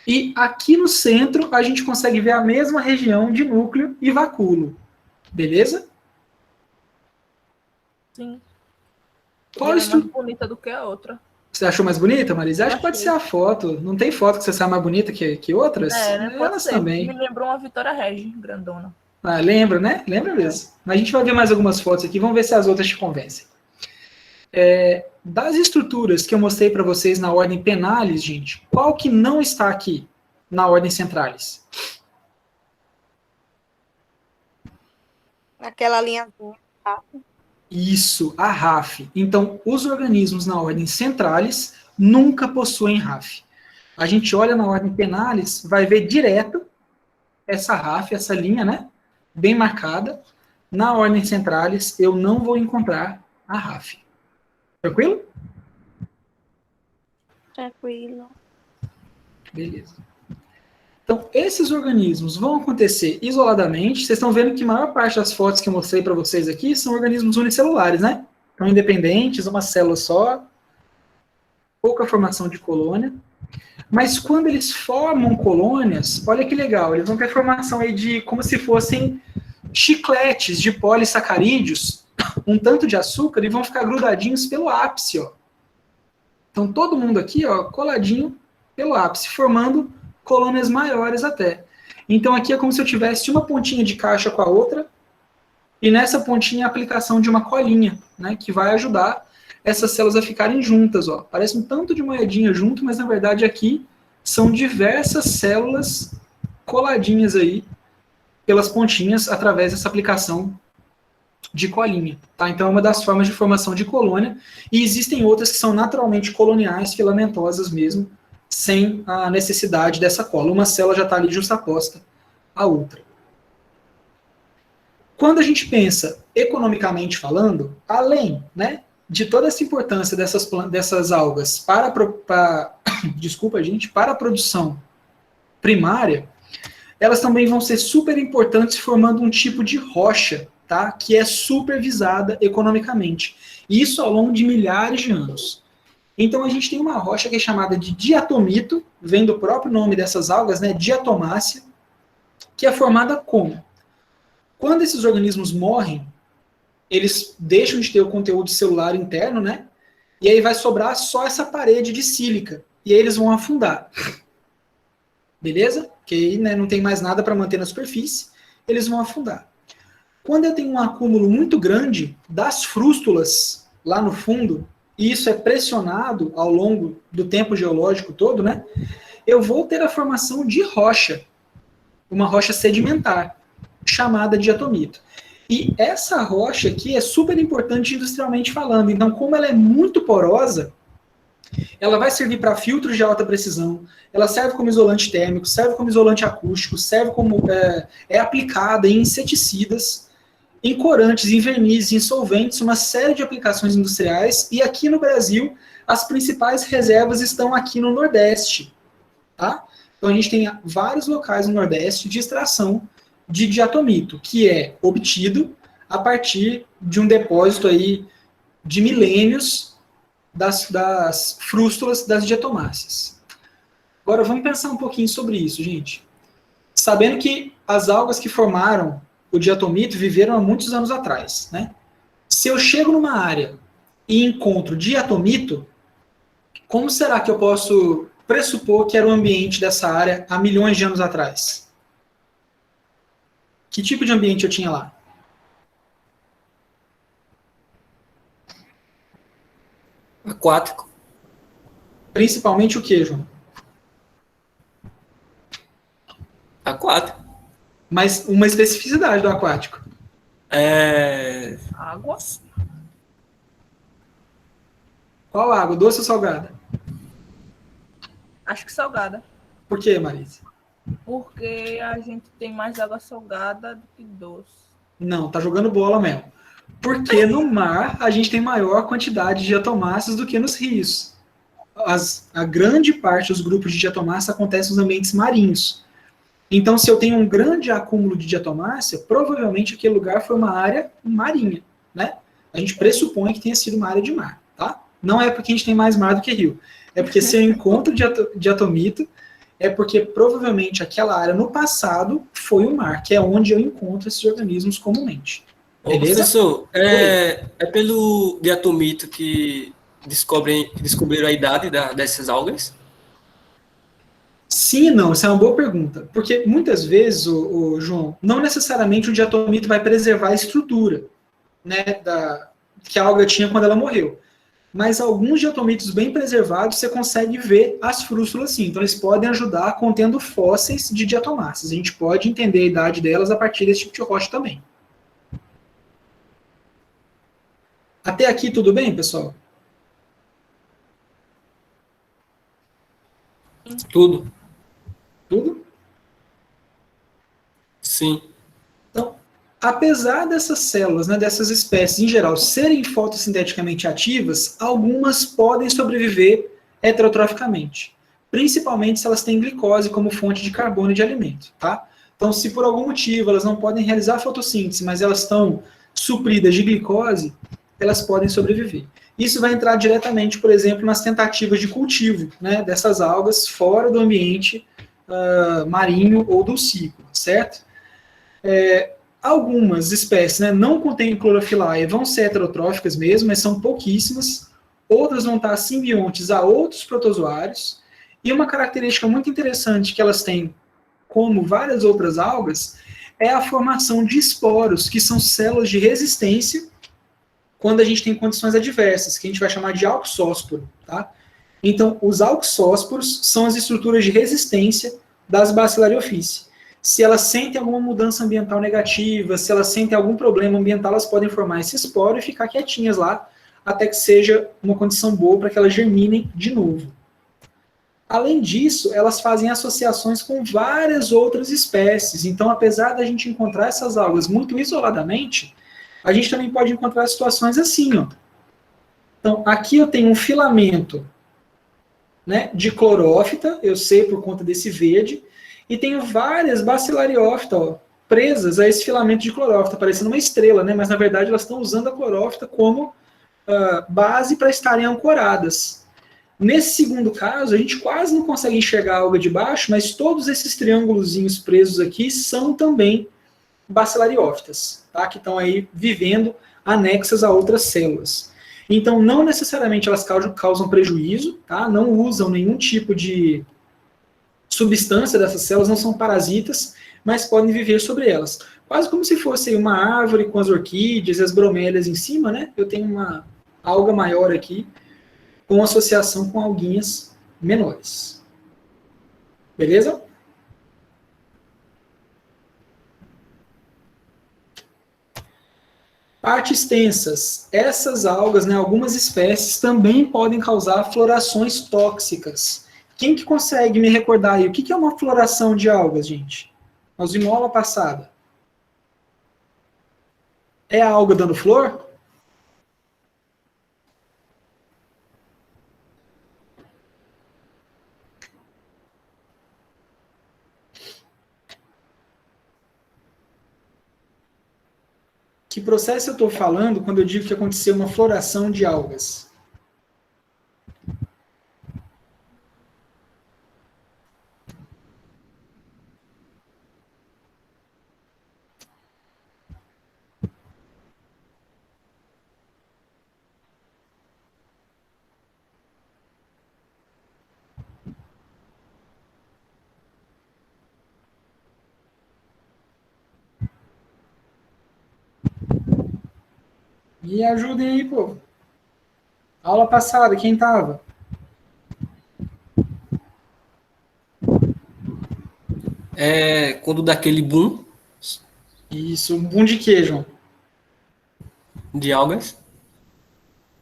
E aqui no centro, a gente consegue ver a mesma região de núcleo e vacúolo. Beleza? Sim. Qual Ela é mais estu... bonita do que a outra. Você achou mais bonita, Marisa? Acho que pode Achei. ser a foto. Não tem foto que você saia mais bonita que outras? Né? Pode Elas ser. também. Me lembrou uma Vitória Regi, grandona. Ah, lembra, né? Lembra mesmo. Mas a gente vai ver mais algumas fotos aqui. Vamos ver se as outras te convencem. Das estruturas que eu mostrei para vocês na ordem penalis, gente, qual que não está aqui na ordem centralis? Aquela linha azul. Isso, a RAF. Então, os organismos na ordem centralis nunca possuem RAF. A gente olha na ordem penalis, vai ver direto essa RAF, essa linha, né? Bem marcada. Na ordem centralis, eu não vou encontrar a RAF. Tranquilo? Tranquilo. Beleza. Então, esses organismos vão acontecer isoladamente. Vocês estão vendo que a maior parte das fotos que eu mostrei para vocês aqui são organismos unicelulares, né? Então, independentes, uma célula só, pouca formação de colônia. Mas quando eles formam colônias, olha que legal, eles vão ter formação aí de como se fossem chicletes de polissacarídeos, um tanto de açúcar, e vão ficar grudadinhos pelo ápice, ó. Então, todo mundo aqui, ó, coladinho pelo ápice, formando colônias maiores até. Então, aqui é como se eu tivesse uma pontinha de caixa com a outra, e nessa pontinha a aplicação de uma colinha, né, que vai ajudar essas células a ficarem juntas, ó. Parece um tanto de moedinha junto, mas na verdade aqui são diversas células coladinhas aí pelas pontinhas através dessa aplicação de colinha, tá? Então é uma das formas de formação de colônia, e existem outras que são naturalmente coloniais, filamentosas mesmo, sem a necessidade dessa cola. Uma célula já está ali justaposta à outra. Quando a gente pensa economicamente falando, além, né, de toda essa importância dessas algas para a produção primária, elas também vão ser super importantes formando um tipo de rocha, tá, que é supervisada economicamente. Isso ao longo de milhares de anos. Então a gente tem uma rocha que é chamada de diatomito, vem do próprio nome dessas algas, né, diatomácea, que é formada como? Quando esses organismos morrem, eles deixam de ter o conteúdo celular interno, né, e aí vai sobrar só essa parede de sílica, e aí eles vão afundar. Beleza? Porque aí, né, não tem mais nada para manter na superfície, eles vão afundar. Quando eu tenho um acúmulo muito grande das frústulas lá no fundo, e isso é pressionado ao longo do tempo geológico todo, né, eu vou ter a formação de rocha, uma rocha sedimentar, chamada diatomito. E essa rocha aqui é super importante industrialmente falando. Então, como ela é muito porosa, ela vai servir para filtros de alta precisão, ela serve como isolante térmico, serve como isolante acústico, serve como é aplicada em inseticidas, em corantes, em vernizes, em solventes, uma série de aplicações industriais, e aqui no Brasil, as principais reservas estão aqui no Nordeste, tá? Então a gente tem vários locais no Nordeste de extração de diatomito, que é obtido a partir de um depósito aí de milênios das frústulas das diatomáceas. Agora vamos pensar um pouquinho sobre isso, gente. Sabendo que as algas que formaram o diatomito viveram há muitos anos atrás, né? Se eu chego numa área e encontro diatomito, como será que eu posso pressupor que era o ambiente dessa área há milhões de anos atrás? Que tipo de ambiente eu tinha lá? Aquático. Principalmente o que, João? Aquático. Mas uma especificidade do aquático. Água. Qual água? Doce ou salgada? Acho que salgada. Por quê, Marisa? Porque a gente tem mais água salgada do que doce. Não, tá jogando bola mesmo. Porque no mar a gente tem maior quantidade de diatomáceas do que nos rios. A grande parte dos grupos de diatomácea acontece nos ambientes marinhos. Então, se eu tenho um grande acúmulo de diatomácea, provavelmente aquele lugar foi uma área marinha, né? A gente pressupõe que tenha sido uma área de mar, tá? Não é porque a gente tem mais mar do que rio. É porque se eu encontro diatomito, é porque provavelmente aquela área no passado foi o mar, que é onde eu encontro esses organismos comumente. Ô, Beleza? professor, é pelo diatomito que descobriram a idade dessas algas? Sim e não, essa é uma boa pergunta. Porque muitas vezes, João, não necessariamente o diatomito vai preservar a estrutura, né, que a alga tinha quando ela morreu. Mas alguns diatomitos bem preservados, você consegue ver as frústulas sim. Então, eles podem ajudar contendo fósseis de diatomáceas. A gente pode entender a idade delas a partir desse tipo de rocha também. Até aqui, tudo bem, pessoal? Tudo? Tudo? Sim. Então, apesar dessas células, né, dessas espécies em geral, serem fotossinteticamente ativas, algumas podem sobreviver heterotroficamente, principalmente se elas têm glicose como fonte de carbono e de alimento, tá? Então, se por algum motivo elas não podem realizar fotossíntese, mas elas estão supridas de glicose, elas podem sobreviver. Isso vai entrar diretamente, por exemplo, nas tentativas de cultivo, né, dessas algas fora do ambiente marinho ou do ciclo, certo? Algumas espécies, né, não contêm clorofila e vão ser heterotróficas mesmo, mas são pouquíssimas. Outras vão estar simbiontes a outros protozoários. E uma característica muito interessante que elas têm, como várias outras algas, é a formação de esporos, que são células de resistência quando a gente tem condições adversas, que a gente vai chamar de auxósporo, tá? Então, os auxósporos são as estruturas de resistência das Bacillariophyceae. Se elas sentem alguma mudança ambiental negativa, se elas sentem algum problema ambiental, elas podem formar esse esporo e ficar quietinhas lá, até que seja uma condição boa para que elas germinem de novo. Além disso, elas fazem associações com várias outras espécies. Então, apesar da gente encontrar essas algas muito isoladamente, a gente também pode encontrar situações assim, ó. Então, aqui eu tenho um filamento, né, de clorófita, eu sei por conta desse verde, e tenho várias bacilariófitas, ó, presas a esse filamento de clorófita, parecendo uma estrela, né, mas na verdade elas estão usando a clorófita como base para estarem ancoradas. Nesse segundo caso, a gente quase não consegue enxergar a alga de baixo, mas todos esses triângulozinhos presos aqui são também bacilariófitas, tá? Que estão aí vivendo anexas a outras células. Então, não necessariamente elas causam prejuízo, tá? Não usam nenhum tipo de substância dessas células, não são parasitas, mas podem viver sobre elas. Quase como se fosse uma árvore com as orquídeas e as bromélias em cima, né? Eu tenho uma alga maior aqui, com associação com alguinhas menores. Beleza? Partes tensas. Essas algas, né, algumas espécies, também podem causar florações tóxicas. Quem que consegue me recordar aí? O que é uma floração de algas, gente? Nós vimos aula passada. É a alga dando flor? Que processo eu estou falando quando eu digo que aconteceu uma floração de algas? Me ajudem aí, pô. Aula passada, quem estava? Quando dá aquele boom Isso, um boom de quê, João? de algas.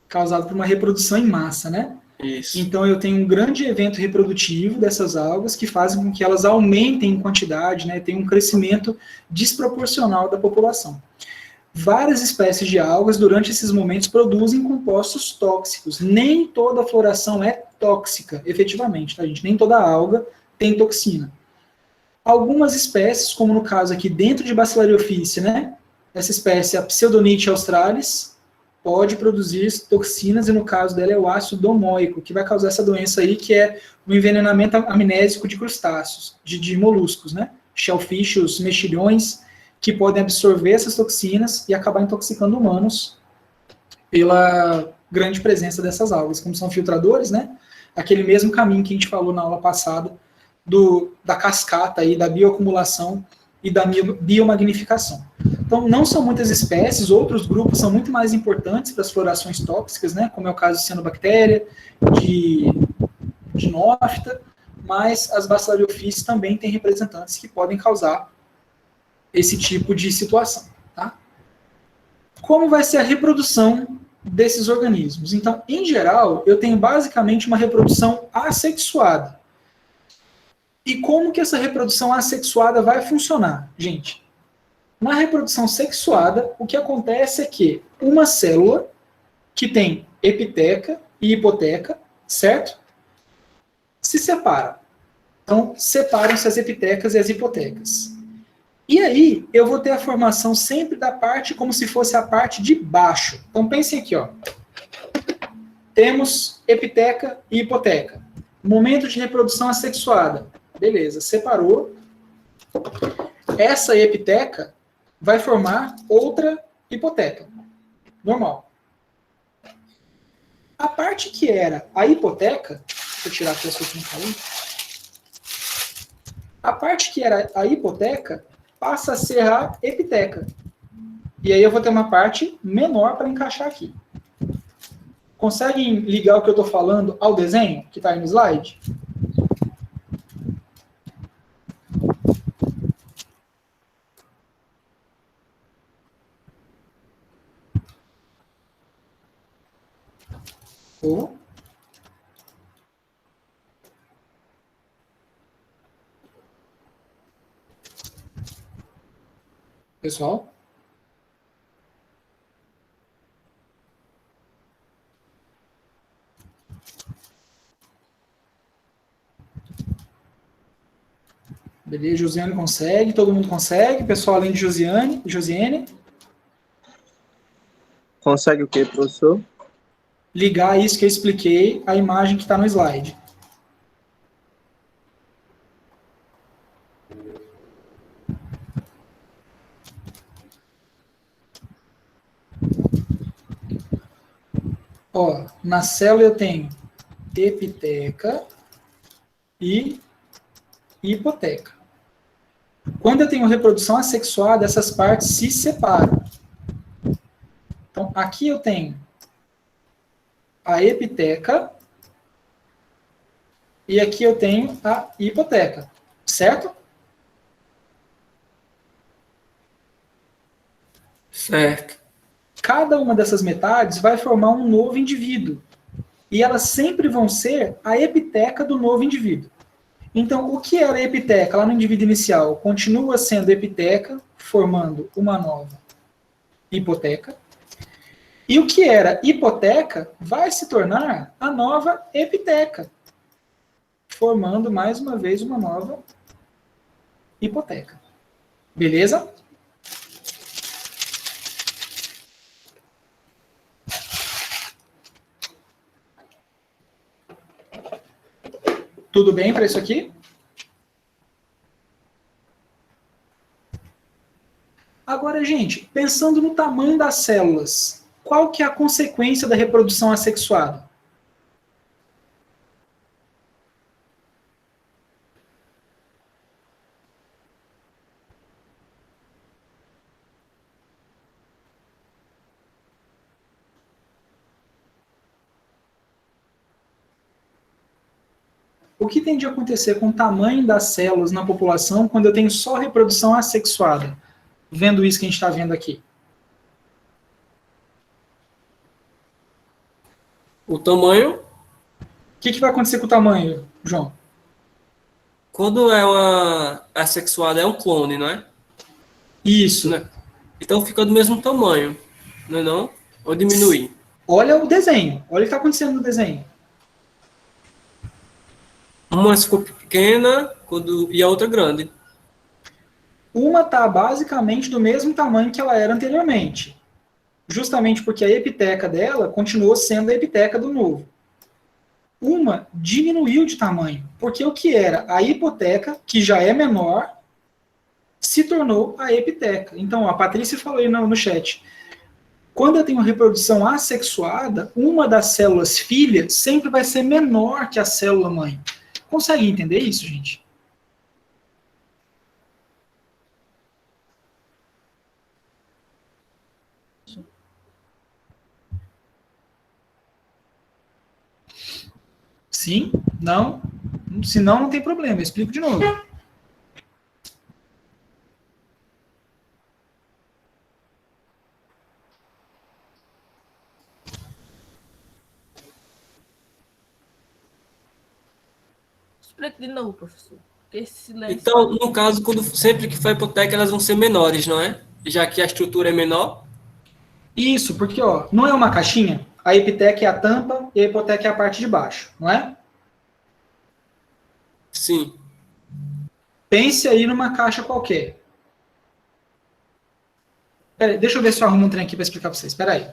Causado por uma reprodução em massa, né? Isso. Então eu tenho um grande evento reprodutivo dessas algas que fazem com que elas aumentem em quantidade, né? Tem um crescimento desproporcional da população. Várias espécies de algas, durante esses momentos, produzem compostos tóxicos. Nem toda floração é tóxica, efetivamente, tá, gente? Nem toda alga tem toxina. Algumas espécies, como no caso aqui dentro de Bacillariophyceae, né? Essa espécie, a Pseudonite australis, pode produzir toxinas, e no caso dela é o ácido domóico, que vai causar essa doença aí, que é o envenenamento amnésico de crustáceos, de moluscos, né? Shellfish, os mexilhões, que podem absorver essas toxinas e acabar intoxicando humanos pela grande presença dessas algas, como são filtradores, né? Aquele mesmo caminho que a gente falou na aula passada, da cascata aí, da bioacumulação e da biomagnificação. Então, não são muitas espécies, outros grupos são muito mais importantes para as florações tóxicas, né, como é o caso de cianobactéria, de nófita, mas as bacilariophyces também têm representantes que podem causar esse tipo de situação. Tá? Como vai ser a reprodução desses organismos? Então, em geral, eu tenho basicamente uma reprodução assexuada. E como que essa reprodução assexuada vai funcionar, gente? Na reprodução sexuada, o que acontece é que uma célula que tem epiteca e hipoteca, certo? Se separa. Então, separam-se as epitecas e as hipotecas. E aí, eu vou ter a formação sempre da parte como se fosse a parte de baixo. Então, pensem aqui, ó. Temos epiteca e hipoteca. Momento de reprodução assexuada. Beleza, separou. Essa epiteca vai formar outra hipoteca. Normal. A parte que era a hipoteca, deixa eu tirar aqui essa última cair. A parte que era a hipoteca passa a ser a epiteca. E aí eu vou ter uma parte menor para encaixar aqui. Conseguem ligar o que eu estou falando ao desenho que está aí no slide? Oh. Pessoal? Beleza, Josiane consegue, todo mundo consegue, pessoal além de Josiane. Consegue o quê, professor? Ligar isso que eu expliquei à imagem que está no slide. Ó, na célula eu tenho epiteca e hipoteca. Quando eu tenho reprodução assexuada, essas partes se separam. Então, aqui eu tenho a epiteca e aqui eu tenho a hipoteca, certo? Certo. Cada uma dessas metades vai formar um novo indivíduo. E elas sempre vão ser a epiteca do novo indivíduo. Então, o que era a epiteca lá no indivíduo inicial? Continua sendo epiteca, formando uma nova hipoteca. E o que era hipoteca vai se tornar a nova epiteca, formando mais uma vez uma nova hipoteca. Beleza? Tudo bem para isso aqui? Agora, gente, pensando no tamanho das células, qual que é a consequência da reprodução assexuada? O que tem de acontecer com o tamanho das células na população quando eu tenho só reprodução assexuada? Vendo isso que a gente está vendo aqui. O tamanho, O que vai acontecer com o tamanho, João? quando é uma assexuada, é um clone, não é? Isso. Né? Então fica do mesmo tamanho, não é não? Ou diminuir? Olha o desenho. Olha o que está acontecendo no desenho. Uma ficou pequena e a outra grande. Uma está basicamente do mesmo tamanho que ela era anteriormente. justamente porque a epiteca dela continuou sendo a epiteca do novo. Uma diminuiu de tamanho, porque o que era a hipoteca, que já é menor, se tornou a epiteca. Então, a Patrícia falou aí no chat, quando eu tenho reprodução assexuada, uma das células filha sempre vai ser menor que a célula mãe. Consegue entender isso, gente? Sim? Não? Se não, não tem problema. Eu explico de novo. Explique de novo, professor. Esse silêncio. Então, no caso, sempre que for hipoteca, elas vão ser menores, não é? Já que a estrutura é menor. Isso, porque ó, não é uma caixinha? A epiteca é a tampa e a hipoteca é a parte de baixo, não é? Sim. Pense aí numa caixa qualquer. Pera aí, deixa eu ver se eu arrumo um trem aqui para explicar para vocês. Espera aí.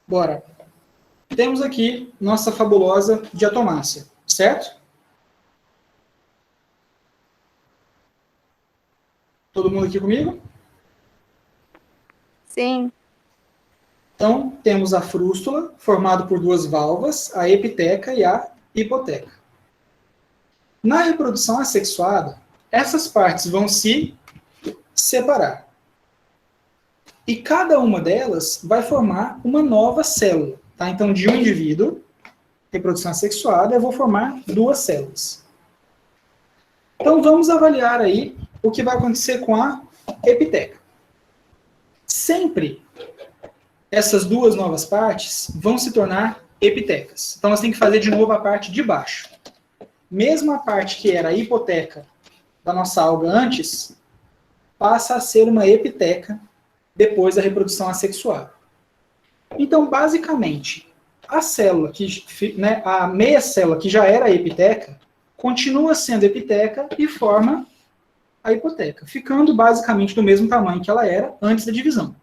Bora. Temos aqui nossa fabulosa diatomácea, certo? Todo mundo aqui comigo? Sim. Então, temos a frústula, formada por duas valvas, a epiteca e a hipoteca. Na reprodução assexuada, essas partes vão se separar. E cada uma delas vai formar uma nova célula. Tá? Então, de um indivíduo, reprodução assexuada, eu vou formar duas células. Então, vamos avaliar aí o que vai acontecer com a epiteca. Sempre essas duas novas partes vão se tornar epitecas. Então, nós temos que fazer de novo a parte de baixo. Mesmo a parte que era a hipoteca da nossa alga antes, passa a ser uma epiteca depois da reprodução assexuada. Então, basicamente, a célula, a meia célula que já era a epiteca, continua sendo epiteca e forma a hipoteca, ficando basicamente do mesmo tamanho que ela era antes da divisão.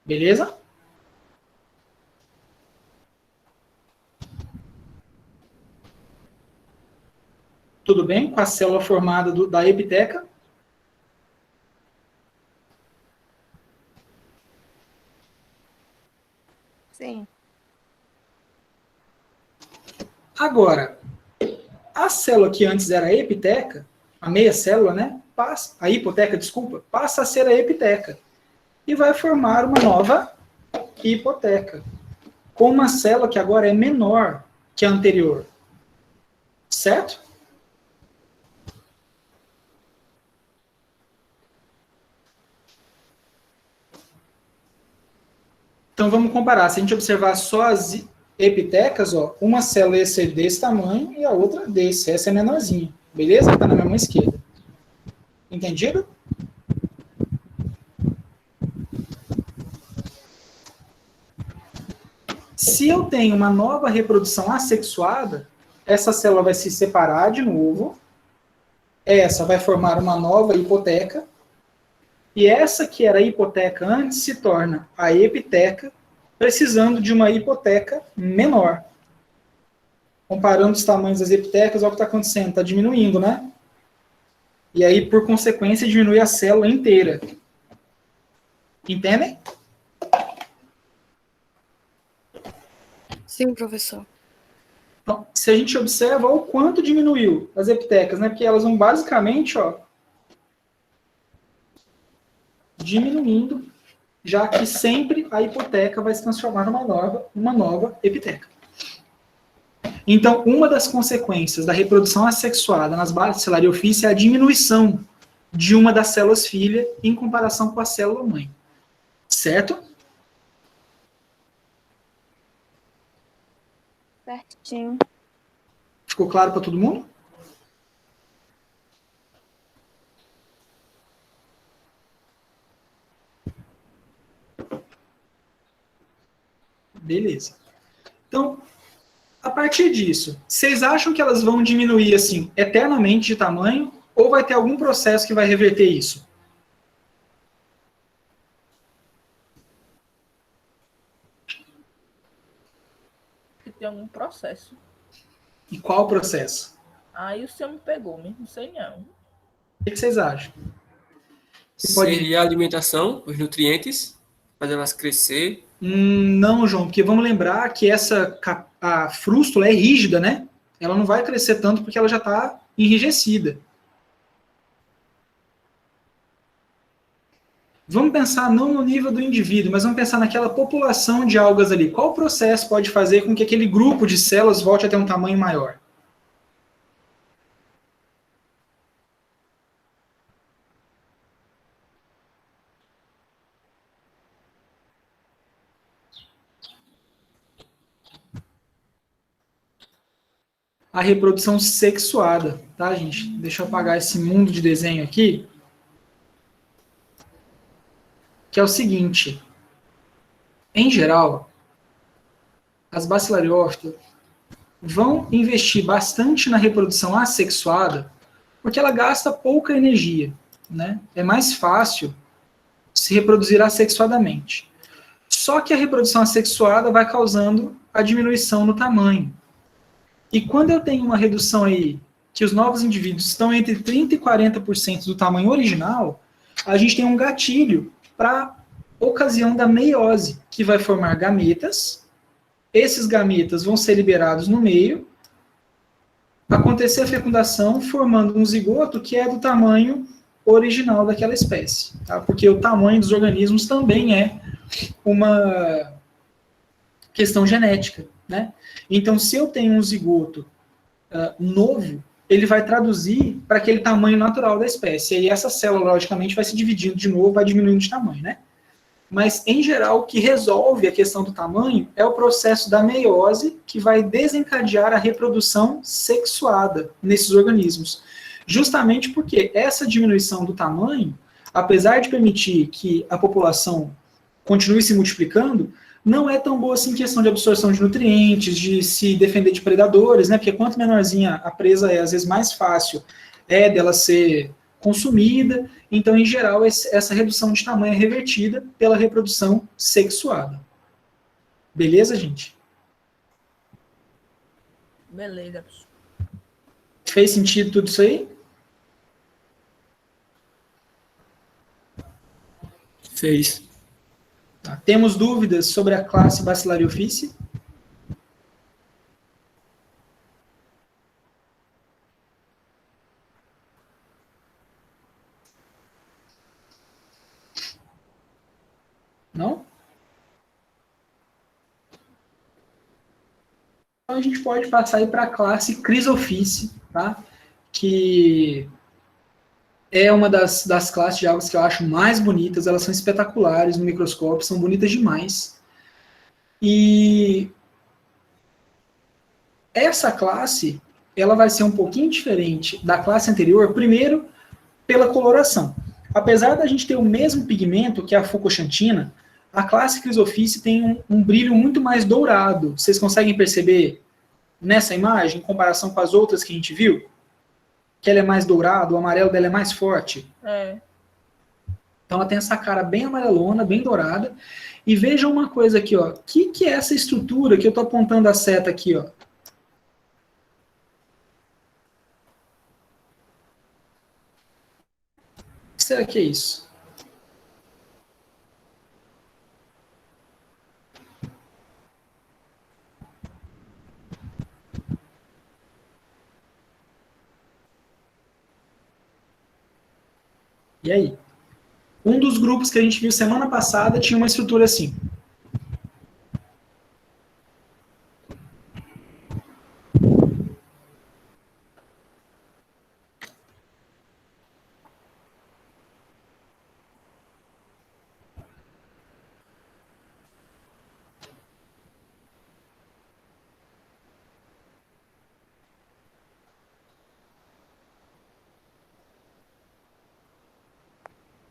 Beleza? Tudo bem com a célula formada da epiteca? Sim. Agora, a célula que antes era a epiteca, a meia célula, né? A hipoteca, desculpa, passa a ser a epiteca. E vai formar uma nova hipoteca. Com uma célula que agora é menor que a anterior. Certo? Então vamos comparar. Se a gente observar só as epitecas, ó, uma célula ia ser desse tamanho e a outra desse. Essa é menorzinha. Beleza? Está na minha mão esquerda. Entendido? Se eu tenho uma nova reprodução assexuada, essa célula vai se separar de novo, essa vai formar uma nova hipoteca, e essa que era a hipoteca antes se torna a epiteca, precisando de uma hipoteca menor. Comparando os tamanhos das epitecas, olha o que está acontecendo, está diminuindo, né? E aí, por consequência, diminui a célula inteira. Entendem? Sim, professor. Então, se a gente observa o quanto diminuiu as epitecas, né? Porque elas vão basicamente, ó, diminuindo, já que sempre a hipoteca vai se transformar numa nova epiteca. Então, uma das consequências da reprodução assexuada nas bacilariophyce é a diminuição de uma das células filha em comparação com a célula mãe. Certo? Certinho. Ficou claro para todo mundo? Beleza. Então, a partir disso, vocês acham que elas vão diminuir assim eternamente de tamanho ou vai ter algum processo que vai reverter isso? Que tem algum processo. E qual processo? Aí o senhor me pegou, mesmo não sei não. O que vocês acham? Pode- Seria a alimentação, os nutrientes, fazer elas crescer. Não, João, porque vamos lembrar que a frústula é rígida, né? Ela não vai crescer tanto porque ela já está enrijecida. Vamos pensar não no nível do indivíduo, mas vamos pensar naquela população de algas ali. Qual processo pode fazer com que aquele grupo de células volte a ter um tamanho maior? A reprodução sexuada, tá, gente? Deixa eu apagar esse mundo de desenho aqui. Que é o seguinte. Em geral, as bacilariófitas vão investir bastante na reprodução assexuada porque ela gasta pouca energia, né? É mais fácil se reproduzir assexuadamente. Só que a reprodução assexuada vai causando a diminuição no tamanho. E quando eu tenho uma redução aí, que os novos indivíduos estão entre 30% e 40% do tamanho original, a gente tem um gatilho para ocasião da meiose, que vai formar gametas. Esses gametas vão ser liberados no meio, acontecer a fecundação, formando um zigoto que é do tamanho original daquela espécie. Tá? Porque o tamanho dos organismos também é uma questão genética, né? Então, se eu tenho um zigoto novo, ele vai traduzir para aquele tamanho natural da espécie. E essa célula, logicamente, vai se dividindo de novo, vai diminuindo de tamanho, né? Mas, em geral, o que resolve a questão do tamanho é o processo da meiose, que vai desencadear a reprodução sexuada nesses organismos. Justamente porque essa diminuição do tamanho, apesar de permitir que a população continue se multiplicando, não é tão boa assim em questão de absorção de nutrientes, de se defender de predadores, né? Porque quanto menorzinha a presa é, às vezes mais fácil é dela ser consumida. Então, em geral, essa redução de tamanho é revertida pela reprodução sexuada. Beleza, gente? Beleza. Fez sentido tudo isso aí? Fez. Tá. Temos dúvidas sobre a classe Bacillariophyce? Não? Então a gente pode passar aí para a classe Chrysophyce, tá? Que é uma das classes de algas que eu acho mais bonitas, elas são espetaculares no microscópio, são bonitas demais. E essa classe, ela vai ser um pouquinho diferente da classe anterior, primeiro, pela coloração. Apesar da gente ter o mesmo pigmento, que é a fucoxantina, A classe Chrysophyce tem um brilho muito mais dourado. Vocês conseguem perceber nessa imagem, em comparação com as outras que a gente viu? Que ela é mais dourada, o amarelo dela é mais forte. É. Então ela tem essa cara bem amarelona, bem dourada. E vejam uma coisa aqui, ó. O que é essa estrutura que eu estou apontando a seta aqui, ó? O que será que é isso? E aí? Um dos grupos que a gente viu semana passada tinha uma estrutura assim.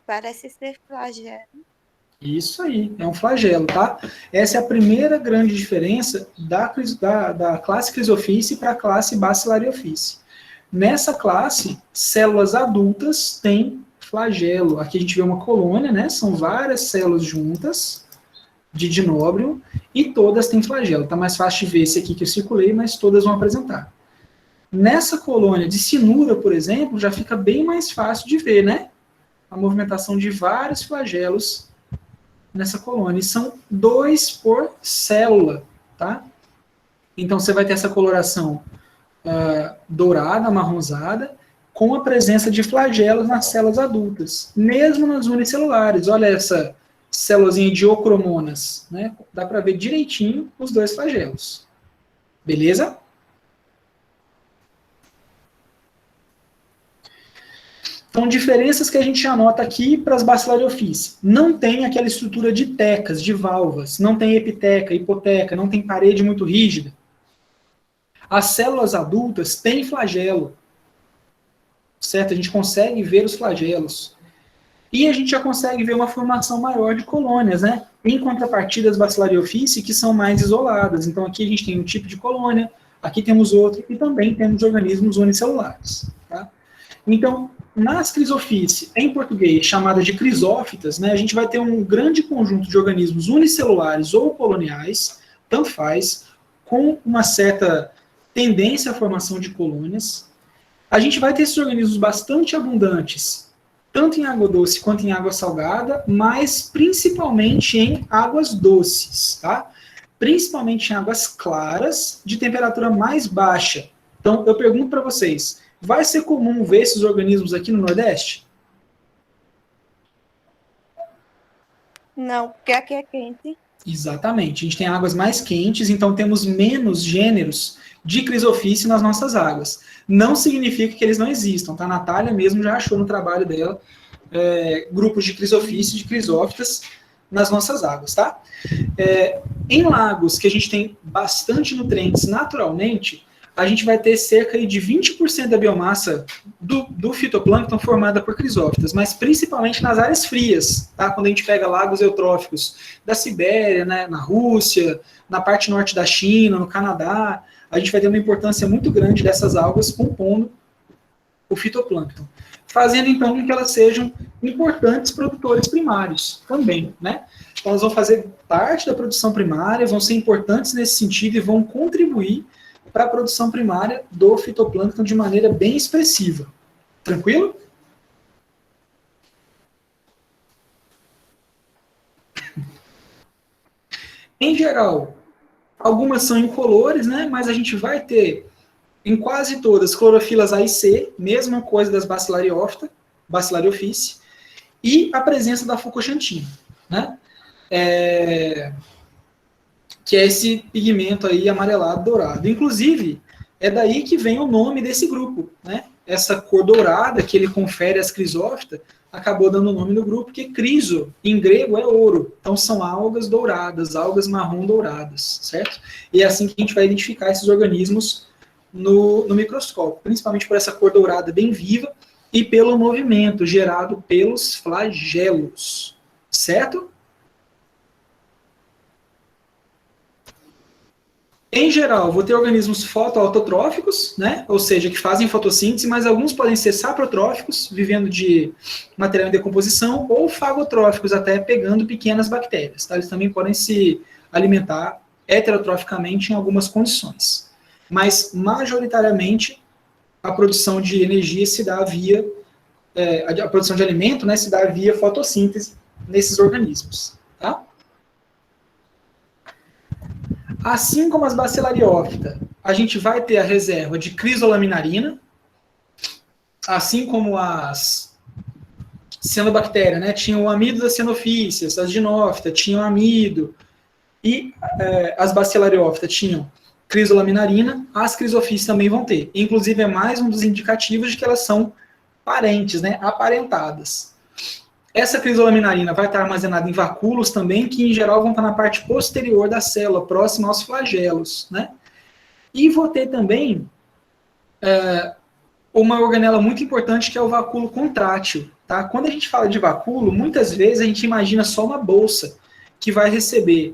Parece ser flagelo. Isso aí, é um flagelo, tá? Essa é a primeira grande diferença da classe Chrysophyce para a classe Bacillariophyce. Nessa classe, células adultas têm flagelo. Aqui a gente vê uma colônia, né? São várias células juntas de dinóbrio e todas têm flagelo. Tá mais fácil de ver esse aqui que eu circulei, mas todas vão apresentar. Nessa colônia de cinura, por exemplo, já fica bem mais fácil de ver, né? A movimentação de vários flagelos nessa colônia. E são 2 por célula, tá? Então você vai ter essa coloração dourada, amarronzada, com a presença de flagelos nas células adultas, mesmo nas unicelulares. Olha essa célulazinha de ocromonas, né? Dá para ver direitinho os 2 flagelos. Beleza? Então, diferenças que a gente anota aqui para as Bacillariophyce. Não tem aquela estrutura de tecas, de valvas, não tem epiteca, hipoteca, não tem parede muito rígida. As células adultas têm flagelo, certo? A gente consegue ver os flagelos. E a gente já consegue ver uma formação maior de colônias, né? Em contrapartida das Bacillariophyce, que são mais isoladas. Então, aqui a gente tem um tipo de colônia, aqui temos outro, e também temos organismos unicelulares, tá? Então, nas Chrysophyce, em português, chamadas de crisófitas, né, a gente vai ter um grande conjunto de organismos unicelulares ou coloniais, tanto faz, com uma certa tendência à formação de colônias. A gente vai ter esses organismos bastante abundantes, tanto em água doce quanto em água salgada, mas principalmente em águas doces, tá? Principalmente em águas claras, de temperatura mais baixa. Então, eu pergunto para vocês, vai ser comum ver esses organismos aqui no Nordeste? Não, porque aqui é quente. Exatamente. A gente tem águas mais quentes, então temos menos gêneros de Chrysophyce nas nossas águas. Não significa que eles não existam, tá? A Natália mesmo já achou no trabalho dela grupos de Chrysophyce, de crisófitas, nas nossas águas, tá? Em lagos que a gente tem bastante nutrientes naturalmente, a gente vai ter cerca de 20% da biomassa do fitoplâncton formada por crisófitas, mas principalmente nas áreas frias, tá? Quando a gente pega lagos eutróficos da Sibéria, né, na Rússia, na parte norte da China, no Canadá, a gente vai ter uma importância muito grande dessas algas compondo o fitoplâncton, fazendo então com que elas sejam importantes produtores primários também, né? Então elas vão fazer parte da produção primária, vão ser importantes nesse sentido e vão contribuir para a produção primária do fitoplâncton de maneira bem expressiva. Tranquilo? Em geral, algumas são incolores, né? Mas a gente vai ter, em quase todas, clorofilas A e C, mesma coisa das Bacillariophyce, e a presença da fucoxantina, né? Que é esse pigmento aí amarelado dourado. Inclusive, é daí que vem o nome desse grupo, né? Essa cor dourada que ele confere às crisófitas acabou dando o nome do grupo, porque criso, em grego, é ouro. Então, são algas douradas, algas marrom douradas, certo? E é assim que a gente vai identificar esses organismos no microscópio, principalmente por essa cor dourada bem viva e pelo movimento gerado pelos flagelos, certo? Em geral, vou ter organismos fotoautotróficos, né? Ou seja, que fazem fotossíntese, mas alguns podem ser saprotróficos, vivendo de material em decomposição, ou fagotróficos, até pegando pequenas bactérias. Tá? Eles também podem se alimentar heterotroficamente em algumas condições. Mas, majoritariamente, a produção de energia se dá via, a produção de alimento, né, se dá via fotossíntese nesses organismos. Tá? Assim como as bacilariófitas, a gente vai ter a reserva de crisolaminarina, assim como as cianobactérias, né, tinham o amido das cianofícias, as ginófitas tinham amido, e as bacilariófitas tinham crisolaminarina, as crisofícias também vão ter. Inclusive, é mais um dos indicativos de que elas são parentes, né, aparentadas. Essa crisolaminarina vai estar armazenada em vacúolos também, que em geral vão estar na parte posterior da célula, próxima aos flagelos, né? E vou ter também uma organela muito importante, que é o vacúolo contrátil, tá? Quando a gente fala de vacúolo, muitas vezes a gente imagina só uma bolsa, que vai receber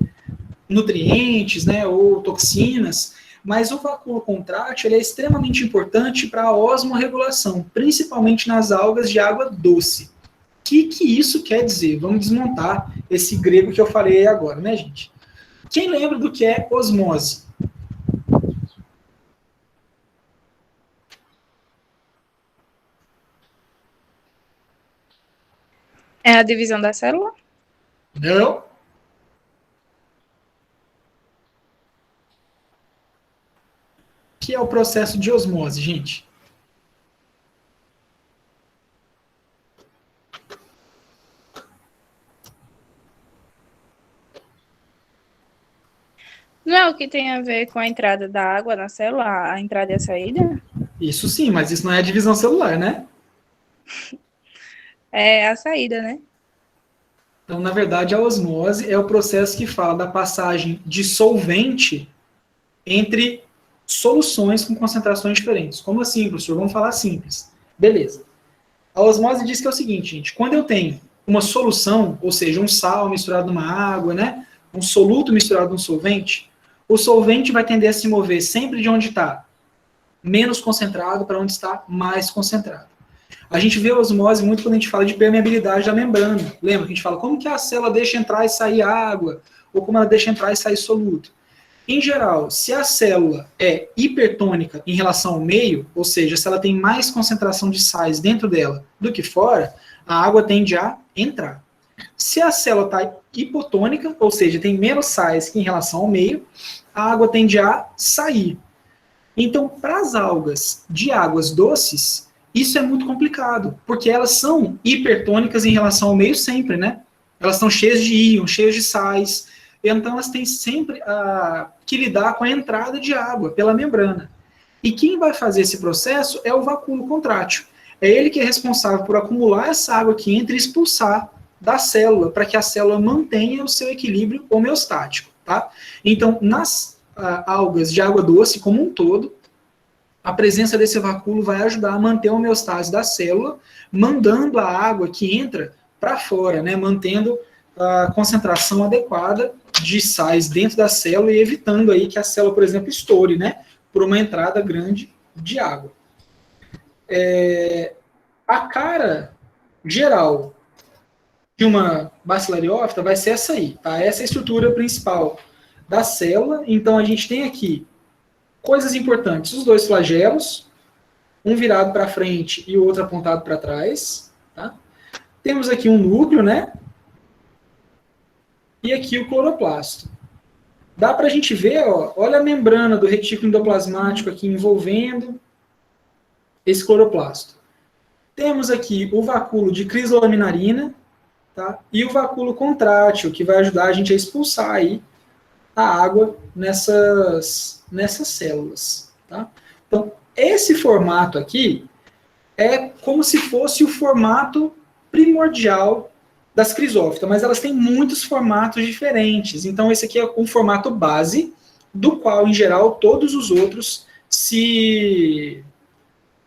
nutrientes, né, ou toxinas, mas o vacúolo contrátil ele é extremamente importante para a osmorregulação, principalmente nas algas de água doce. O que isso quer dizer? Vamos desmontar esse grego que eu falei agora, né, gente? Quem lembra do que é osmose? É a divisão da célula? Não? O que é o processo de osmose, gente? Não é o que tem a ver com a entrada da água na célula, a entrada e a saída? Isso sim, mas isso não é a divisão celular, né? É a saída, né? Então, na verdade, a osmose é o processo que fala da passagem de solvente entre soluções com concentrações diferentes. Como assim, professor? Vamos falar simples. Beleza. A osmose diz que é o seguinte, gente. Quando eu tenho uma solução, ou seja, um sal misturado numa água, né? Um soluto misturado num solvente, o solvente vai tender a se mover sempre de onde está menos concentrado para onde está mais concentrado. A gente vê a osmose muito quando a gente fala de permeabilidade da membrana. Lembra que a gente fala como que a célula deixa entrar e sair água, ou como ela deixa entrar e sair soluto. Em geral, se a célula é hipertônica em relação ao meio, ou seja, se ela tem mais concentração de sais dentro dela do que fora, a água tende a entrar. Se a célula está hipotônica, ou seja, tem menos sais que em relação ao meio, a água tende a sair. Então, para as algas de águas doces, isso é muito complicado, porque elas são hipertônicas em relação ao meio sempre, né? Elas estão cheias de íons, cheias de sais, então elas têm sempre que lidar com a entrada de água pela membrana. E quem vai fazer esse processo é o vacúolo contrátil. É ele que é responsável por acumular essa água que entra e expulsar da célula, para que a célula mantenha o seu equilíbrio homeostático, tá? Então, nas algas de água doce como um todo, a presença desse vacúolo vai ajudar a manter a homeostase da célula, mandando a água que entra para fora, né, mantendo a concentração adequada de sais dentro da célula e evitando aí que a célula, por exemplo, estoure, né, por uma entrada grande de água. A cara geral de uma bacilariófita vai ser essa aí, tá? Essa é a estrutura principal da célula. Então, a gente tem aqui coisas importantes, os dois flagelos, um virado para frente e o outro apontado para trás, tá? Temos aqui um núcleo, né? E aqui o cloroplasto. Dá para a gente ver, ó, olha a membrana do retículo endoplasmático aqui envolvendo esse cloroplasto. Temos aqui o vacúolo de crisolaminarina, tá? E o vacúolo contrátil, que vai ajudar a gente a expulsar aí a água nessas células. Tá? Então, esse formato aqui é como se fosse o formato primordial das crisófitas, mas elas têm muitos formatos diferentes. Então, esse aqui é o formato base, do qual, em geral, todos os outros se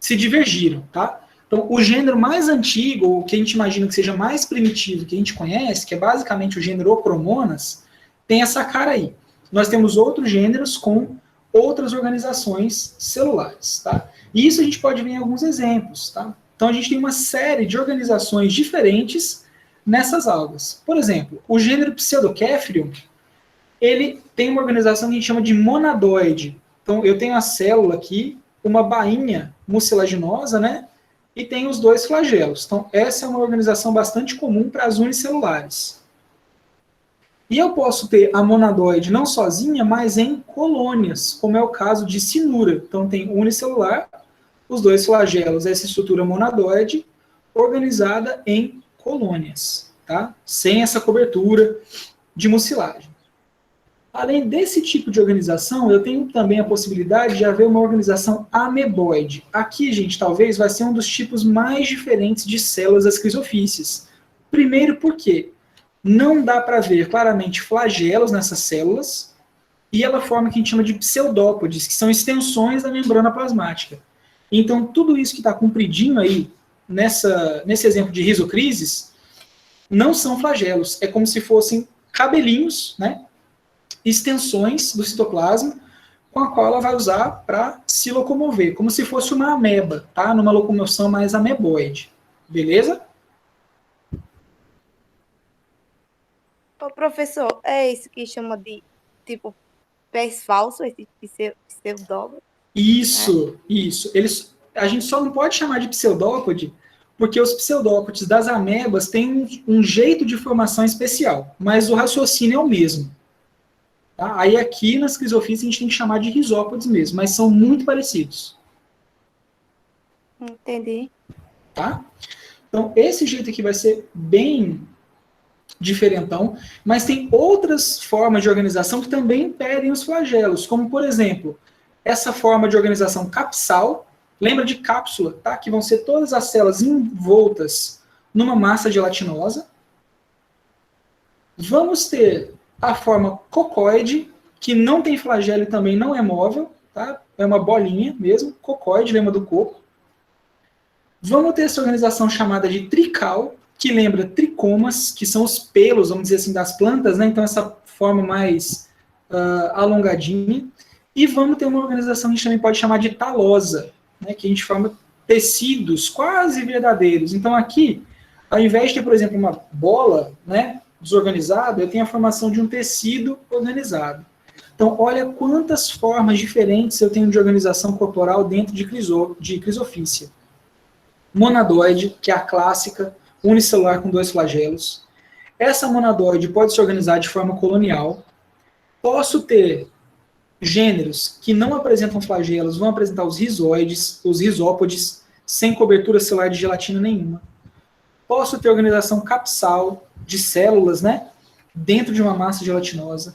divergiram. Tá? Então, o gênero mais antigo, o que a gente imagina que seja mais primitivo que a gente conhece, que é basicamente o gênero Ocromonas, tem essa cara aí. nós temos outros gêneros com outras organizações celulares, tá? E isso a gente pode ver em alguns exemplos, tá? Então a gente tem uma série de organizações diferentes nessas algas. Por exemplo, o gênero Pseudocaphrium, ele tem uma organização que a gente chama de monadoide. Então eu tenho a célula aqui, uma bainha mucilaginosa, né? E tem os dois flagelos. Então essa é uma organização bastante comum para as unicelulares. E eu posso ter a monadoide não sozinha, mas em colônias, como é o caso de Cynura. Então tem unicelular, os dois flagelos, essa estrutura monadoide, organizada em colônias, tá? Sem essa cobertura de mucilagem. Além desse tipo de organização, eu tenho também a possibilidade de haver uma organização ameboide. Aqui, gente, talvez vai ser um dos tipos mais diferentes de células das crisofícies. Primeiro, porque não dá para ver claramente flagelos nessas células, e ela forma o que a gente chama de pseudópodes, que são extensões da membrana plasmática. Então, tudo isso que está compridinho aí, nesse exemplo de rizocrises, não são flagelos, é como se fossem cabelinhos, né, extensões do citoplasma, com a qual ela vai usar para se locomover, como se fosse uma ameba, tá? Numa locomoção mais ameboide. Beleza? Ô, professor, é isso que chama de, tipo, pés falsos, esse pseudópodo? Isso. A gente só não pode chamar de pseudópode, porque os pseudópodes das amebas têm um jeito de formação especial, mas o raciocínio é o mesmo. Tá? Aí aqui nas crisofícies a gente tem que chamar de risópodes mesmo, mas são muito parecidos. Entendi. Tá? Então esse jeito aqui vai ser bem diferentão, mas tem outras formas de organização que também impedem os flagelos, como por exemplo, essa forma de organização capsal, lembra de cápsula, tá? Que vão ser todas as células envoltas numa massa gelatinosa. Vamos ter a forma cocoide, que não tem flagelo e também não é móvel, tá? É uma bolinha mesmo, cocoide, lembra do coco. Vamos ter essa organização chamada de trical, que lembra tricomas, que são os pelos, vamos dizer assim, das plantas, né? Então essa forma mais alongadinha. E vamos ter uma organização que a gente também pode chamar de talosa, né? Que a gente forma tecidos quase verdadeiros. Então aqui, ao invés de ter, por exemplo, uma bola, né, desorganizada, eu tenho a formação de um tecido organizado. Então olha quantas formas diferentes eu tenho de organização corporal dentro de crisofícia. Monadoide, que é a clássica, unicelular com dois flagelos. Essa monadoide pode se organizar de forma colonial. Posso ter gêneros que não apresentam flagelos, vão apresentar os rizoides, os risópodes, sem cobertura celular de gelatina nenhuma. Posso ter organização capsal de células, né, dentro de uma massa gelatinosa.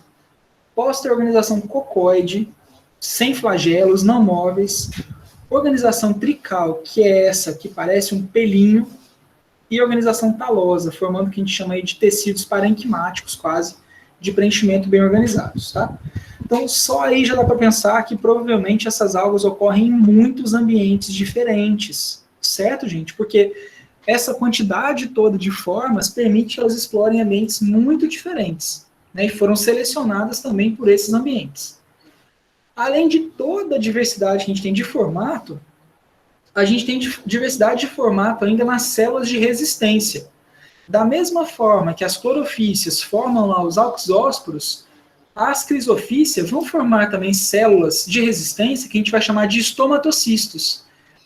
Posso ter organização cocoide, sem flagelos, não móveis. Organização trical, que é essa que parece um pelinho. E organização talosa, formando o que a gente chama aí de tecidos parenquimáticos, quase, de preenchimento bem organizados, tá? Então, só aí já dá para pensar que provavelmente essas algas ocorrem em muitos ambientes diferentes, certo, gente? Porque essa quantidade toda de formas permite que elas explorem ambientes muito diferentes, né? E foram selecionadas também por esses ambientes. Além de toda a diversidade que a gente tem de formato, a gente tem diversidade de formato ainda nas células de resistência. Da mesma forma que as clorofícias formam lá os auxósporos, as crisofícias vão formar também células de resistência que a gente vai chamar de estomatocistos.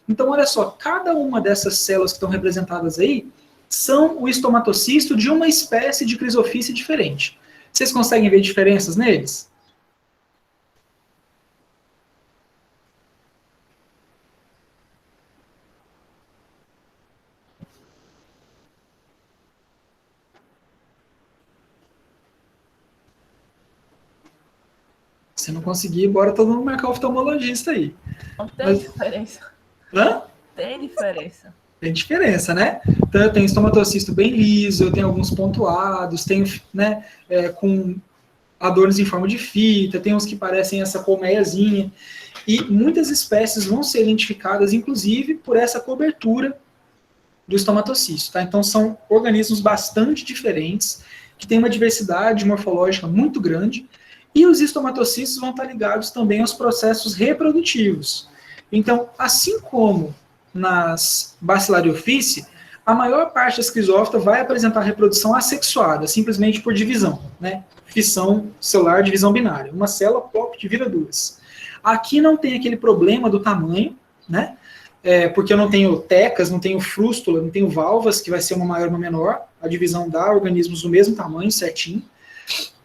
Então, olha só, cada uma dessas células que estão representadas aí são o estomatocisto de uma espécie de crisofícia diferente. Vocês conseguem ver diferenças neles? Se não conseguir, bora todo mundo marcar o oftalmologista aí. Não tem diferença. Hã? Tem diferença. Tem diferença, né? Então eu tenho estomatocisto bem liso, eu tenho alguns pontuados, tenho, né, com adornos em forma de fita, tem uns que parecem essa colmeiazinha. E muitas espécies vão ser identificadas, inclusive, por essa cobertura do estomatocisto, tá? Então são organismos bastante diferentes, que têm uma diversidade morfológica muito grande, E os estomatocistos vão estar ligados também aos processos reprodutivos. Então, assim como nas Bacillariophyce, a maior parte das crisófitas vai apresentar reprodução assexuada, simplesmente por divisão, né? Fissão celular, divisão binária. Uma célula, pop, divida duas. Aqui não tem aquele problema do tamanho, né? Porque eu não tenho tecas, não tenho frústula, não tenho valvas, que vai ser uma maior ou uma menor. A divisão dá organismos do mesmo tamanho, certinho.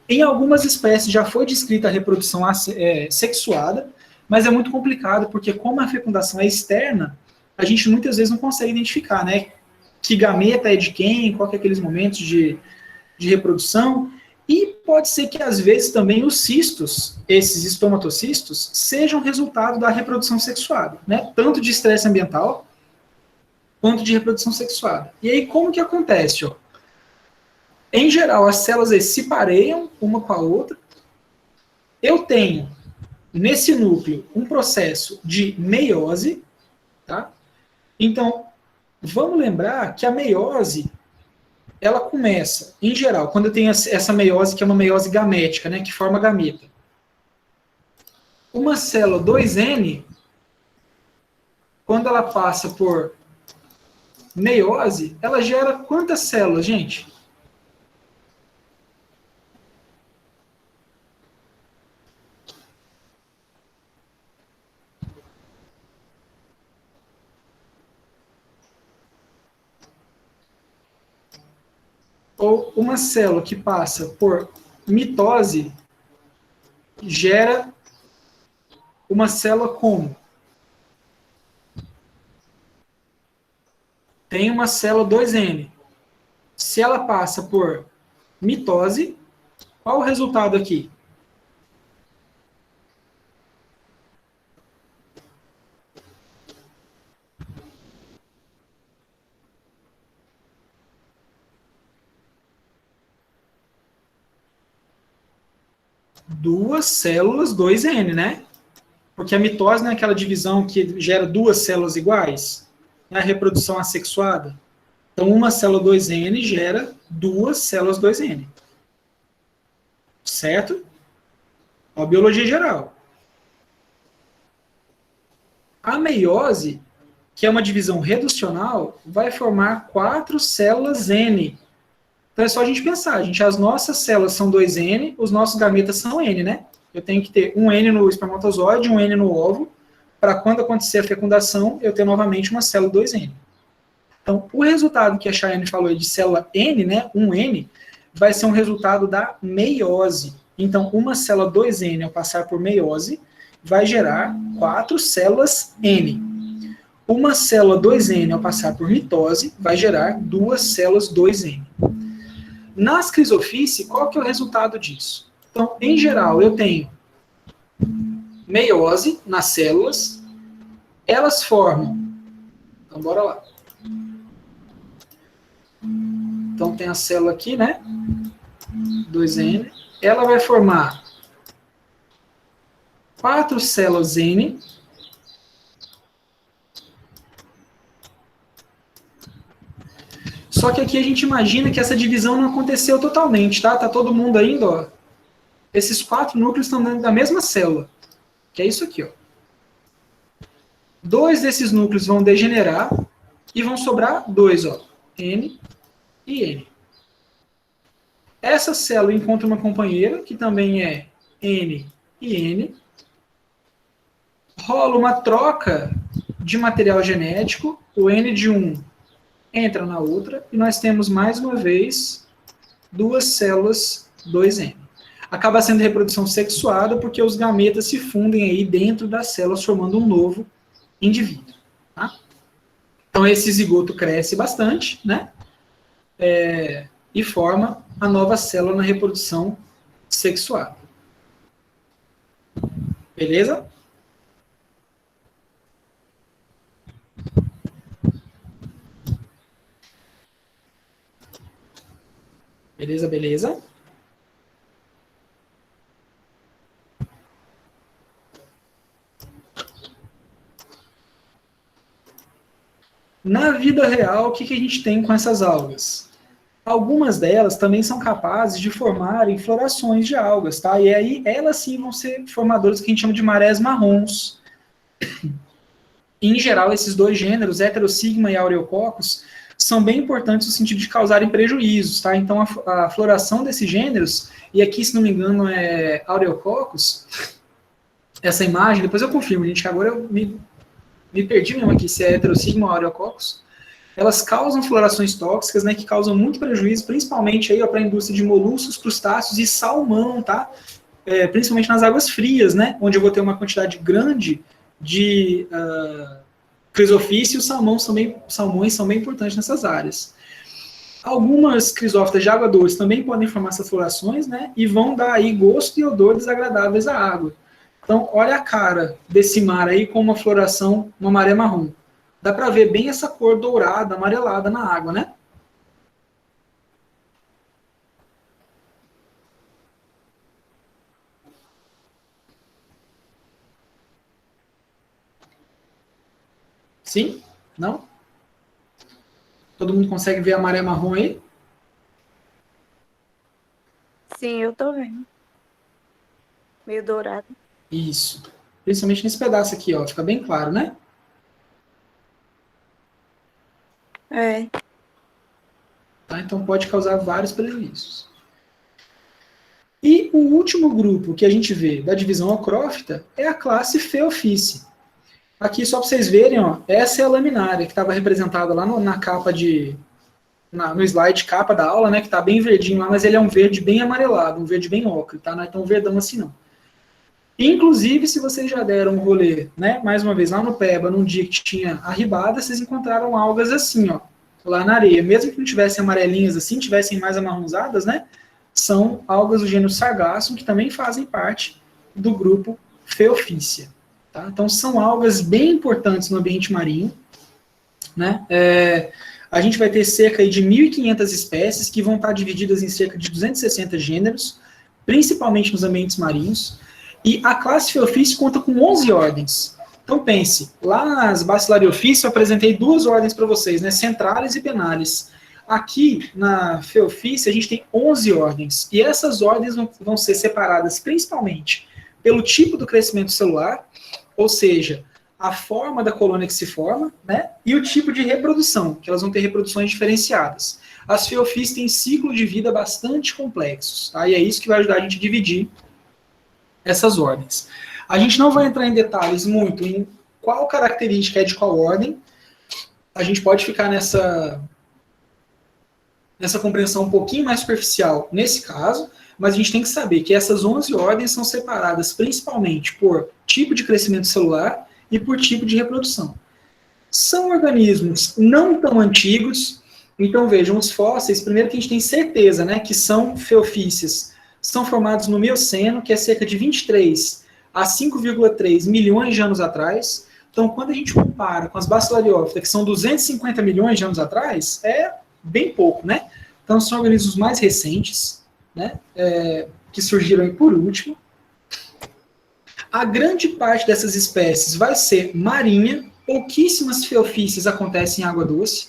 Em algumas espécies já foi descrita a reprodução sexuada, mas é muito complicado, porque como a fecundação é externa, a gente muitas vezes não consegue identificar, né? Que gameta é de quem, qual que é aqueles momentos de reprodução. E pode ser que, às vezes, também os cistos, esses estomatocistos, sejam resultado da reprodução sexuada, né? Tanto de estresse ambiental, quanto de reprodução sexuada. E aí, como que acontece? Ó? Em geral, as células se pareiam uma com a outra. Eu tenho, nesse núcleo, um processo de meiose, tá? Então, vamos lembrar que a meiose, ela começa, em geral, quando eu tenho essa meiose, que é uma meiose gamética, né, que forma gameta. Uma célula 2N, quando ela passa por meiose, ela gera quantas células, gente? Ou uma célula que passa por mitose gera uma célula como? Tem uma célula 2N. Se ela passa por mitose, qual o resultado aqui? Duas células 2N, né? Porque a mitose não é aquela divisão que gera duas células iguais? É a reprodução assexuada. Então, uma célula 2N gera duas células 2N. Certo? A biologia geral. A meiose, que é uma divisão reducional, vai formar 4 células N. Então é só a gente pensar, gente, as nossas células são 2N, os nossos gametas são N, né? Eu tenho que ter um N no espermatozoide, um N no óvulo, para quando acontecer a fecundação, eu ter novamente uma célula 2N. Então, o resultado que a Chayane falou de célula N, né, um N, vai ser um resultado da meiose. Então, uma célula 2N, ao passar por meiose, vai gerar 4 células N. Uma célula 2N, ao passar por mitose, vai gerar 2 células 2N. Nas crisofície, qual que é o resultado disso? Então, em geral, eu tenho meiose nas células, elas formam. Então, bora lá. Então, tem a célula aqui, né? 2N. Ela vai formar 4 células N. Só que aqui a gente imagina que essa divisão não aconteceu totalmente, tá? Tá todo mundo ainda, ó. Esses 4 núcleos estão dentro da mesma célula. Que é isso aqui, ó. 2 desses núcleos vão degenerar e vão sobrar 2, ó. N e N. Essa célula encontra uma companheira, que também é N e N. Rola uma troca de material genético. O N de um entra na outra, e nós temos, mais uma vez, 2 células 2N. Acaba sendo reprodução sexuada, porque os gametas se fundem aí dentro das células, formando um novo indivíduo. Tá? Então, esse zigoto cresce bastante, né? E forma a nova célula na reprodução sexuada. Beleza? Beleza, beleza? Na vida real, o que a gente tem com essas algas? Algumas delas também são capazes de formarem florações de algas, tá? E aí elas sim vão ser formadoras que a gente chama de marés marrons. Em geral, esses dois gêneros, Heterosigma e Aureococcus, são bem importantes no sentido de causarem prejuízos, tá? Então, a floração desses gêneros, e aqui, se não me engano, é Aureococcus, essa imagem, depois eu confirmo, gente, que agora eu me perdi mesmo aqui, se é Heterosigma ou Aureococcus, elas causam florações tóxicas, né, que causam muito prejuízo, principalmente aí para a indústria de moluscos, crustáceos e salmão, tá? Principalmente nas águas frias, né, onde eu vou ter uma quantidade grande de crisofícios, salmões são bem importantes nessas áreas. Algumas crisófitas de água doce também podem formar essas florações, né, e vão dar aí gosto e odor desagradáveis à água. Então, olha a cara desse mar aí com uma floração, uma maré marrom. Dá para ver bem essa cor dourada, amarelada na água, né? Sim? Não? Todo mundo consegue ver a maré marrom aí? Sim, eu tô vendo. Meio dourado. Isso. Principalmente nesse pedaço aqui, ó. Fica bem claro, né? É. Tá? Então pode causar vários prejuízos. E o último grupo que a gente vê da divisão acrófita é a classe Pheophyce. Aqui, só para vocês verem, ó, essa é a laminária que estava representada lá na capa no slide capa da aula, né, que está bem verdinho lá, mas ele é um verde bem amarelado, um verde bem ocre, tá? Não é tão verdão assim, não. Inclusive, se vocês já deram um rolê, né, mais uma vez, lá no Peba, num dia que tinha arribada, vocês encontraram algas assim, ó, lá na areia. Mesmo que não tivessem amarelinhas assim, tivessem mais amarronzadas, né, são algas do gênero Sargassum, que também fazem parte do grupo Pheophycia. Tá? Então, são algas bem importantes no ambiente marinho, né? A gente vai ter cerca de 1.500 espécies que vão estar divididas em cerca de 260 gêneros, principalmente nos ambientes marinhos, e a classe Pheophyce conta com 11 ordens. Então, pense, lá nas Bacillariophyce eu apresentei 2 ordens para vocês, né? Centralis e Penalis. Aqui, na Pheophyce, a gente tem 11 ordens, e essas ordens vão ser separadas principalmente pelo tipo do crescimento celular, ou seja, a forma da colônia que se forma, né, e o tipo de reprodução, que elas vão ter reproduções diferenciadas. As Pheophyce têm ciclo de vida bastante complexos, tá? E é isso que vai ajudar a gente a dividir essas ordens. A gente não vai entrar em detalhes muito em qual característica é de qual ordem, a gente pode ficar nessa compreensão um pouquinho mais superficial nesse caso, mas a gente tem que saber que essas 11 ordens são separadas principalmente por tipo de crescimento celular e por tipo de reprodução. São organismos não tão antigos, então vejam, os fósseis, primeiro que a gente tem certeza, né, que são Pheophyces, são formados no Mioceno, que é cerca de 23 a 5,3 milhões de anos atrás. Então, quando a gente compara com as Bacillariophyta, que são 250 milhões de anos atrás, é bem pouco, né? Então, são organismos mais recentes, né, que surgiram aí por último. A grande parte dessas espécies vai ser marinha, pouquíssimas Pheophyces acontecem em água doce.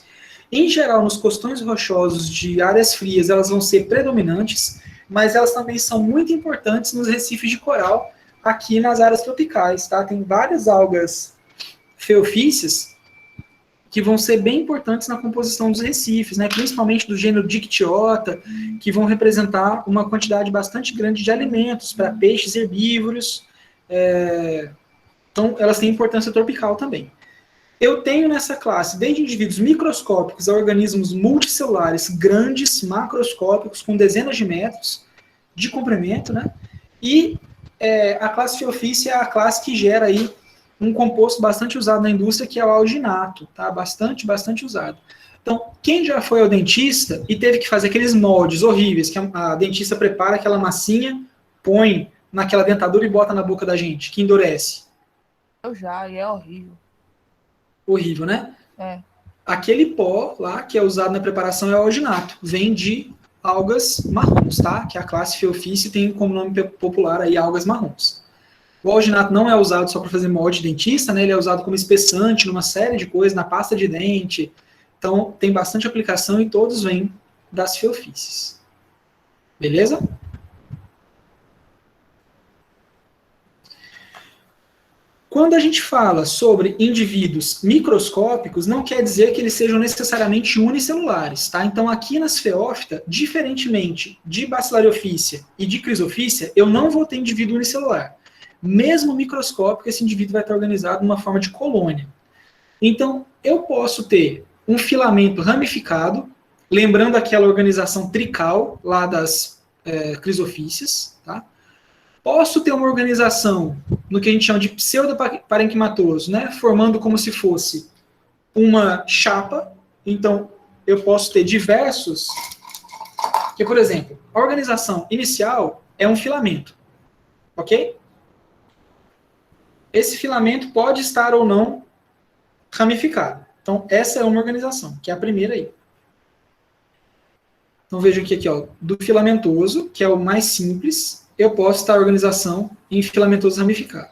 Em geral, nos costões rochosos de áreas frias, elas vão ser predominantes, mas elas também são muito importantes nos recifes de coral, aqui nas áreas tropicais, tá? Tem várias algas Pheophyces que vão ser bem importantes na composição dos recifes, né, principalmente do gênero Dictyota, que vão representar uma quantidade bastante grande de alimentos para peixes herbívoros. Então, elas têm importância tropical também. Eu tenho nessa classe, desde indivíduos microscópicos a organismos multicelulares grandes, macroscópicos, com dezenas de metros de comprimento, né, e a classe Pheophyce é a classe que gera aí um composto bastante usado na indústria, que é o alginato, tá? Bastante usado. Então, quem já foi ao dentista e teve que fazer aqueles moldes horríveis, que a dentista prepara aquela massinha, põe naquela dentadura e bota na boca da gente, que endurece. Eu já, e é horrível. Horrível, né? É. Aquele pó lá, que é usado na preparação, é o alginato. Vem de algas marrons, tá? Que a classe Pheophyce tem como nome popular aí algas marrons. O alginato não é usado só para fazer molde de dentista, né? Ele é usado como espessante numa série de coisas, na pasta de dente. Então, tem bastante aplicação e todos vêm das feofícies. Beleza? Quando a gente fala sobre indivíduos microscópicos, não quer dizer que eles sejam necessariamente unicelulares, tá? Então, aqui nas feófita, diferentemente de bacilariofícia e de crisofícia, eu não vou ter indivíduo unicelular. Mesmo microscópico, esse indivíduo vai estar organizado numa forma de colônia. Então, eu posso ter um filamento ramificado, lembrando aquela organização trical lá das crisofícias, tá? Posso ter uma organização no que a gente chama de pseudoparenquimatoso, né? Formando como se fosse uma chapa. Então, eu posso ter diversos... Que, por exemplo, a organização inicial é um filamento, ok? Esse filamento pode estar ou não ramificado. Então, essa é uma organização, que é a primeira aí. Então, veja aqui, ó, do filamentoso, que é o mais simples, eu posso ter organização em filamentoso ramificado.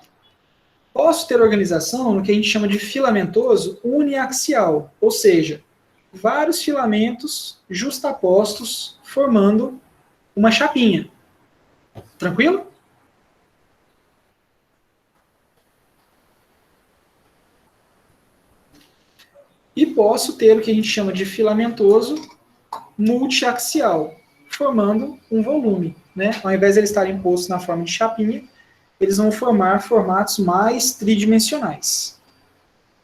Posso ter organização no que a gente chama de filamentoso uniaxial, ou seja, vários filamentos justapostos formando uma chapinha. Tranquilo? E posso ter o que a gente chama de filamentoso multiaxial, formando um volume, né? Ao invés de eles estarem postos na forma de chapinha, eles vão formar formatos mais tridimensionais.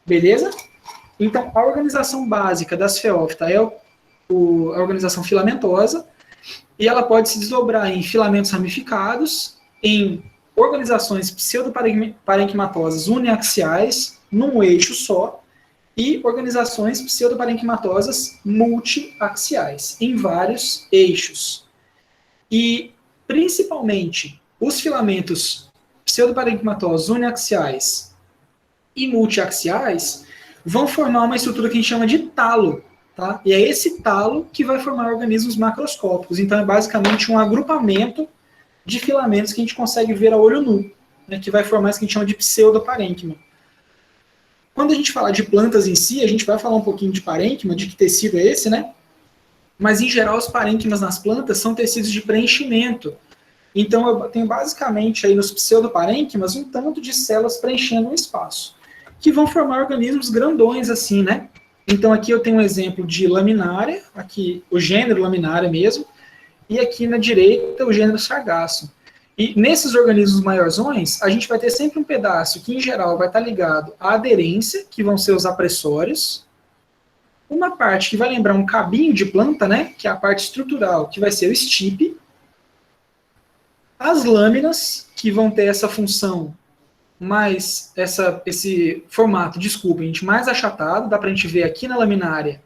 Beleza? Então, a organização básica das feófita é a organização filamentosa, e ela pode se desdobrar em filamentos ramificados, em organizações pseudoparenquimatosas uniaxiais, num eixo só, e organizações pseudoparenquimatosas multiaxiais, em vários eixos. E, principalmente, os filamentos pseudoparenquimatosos uniaxiais e multiaxiais vão formar uma estrutura que a gente chama de talo, tá? E é esse talo que vai formar organismos macroscópicos. Então, é basicamente um agrupamento de filamentos que a gente consegue ver a olho nu, né, que vai formar isso que a gente chama de pseudoparênquima. Quando a gente falar de plantas em si, a gente vai falar um pouquinho de parênquima, de que tecido é esse, né? Mas, em geral, os parênquimas nas plantas são tecidos de preenchimento. Então, eu tenho basicamente aí nos pseudoparênquimas um tanto de células preenchendo um espaço, que vão formar organismos grandões assim, né? Então, aqui eu tenho um exemplo de laminária, aqui o gênero laminária mesmo, e aqui na direita o gênero sargasso. E nesses organismos maiorzões, a gente vai ter sempre um pedaço que, em geral, vai estar ligado à aderência, que vão ser os apressórios, uma parte que vai lembrar um cabinho de planta, né, que é a parte estrutural, que vai ser o stipe, as lâminas, que vão ter essa função mais, esse formato, desculpa, gente, mais achatado, dá pra gente ver aqui na laminária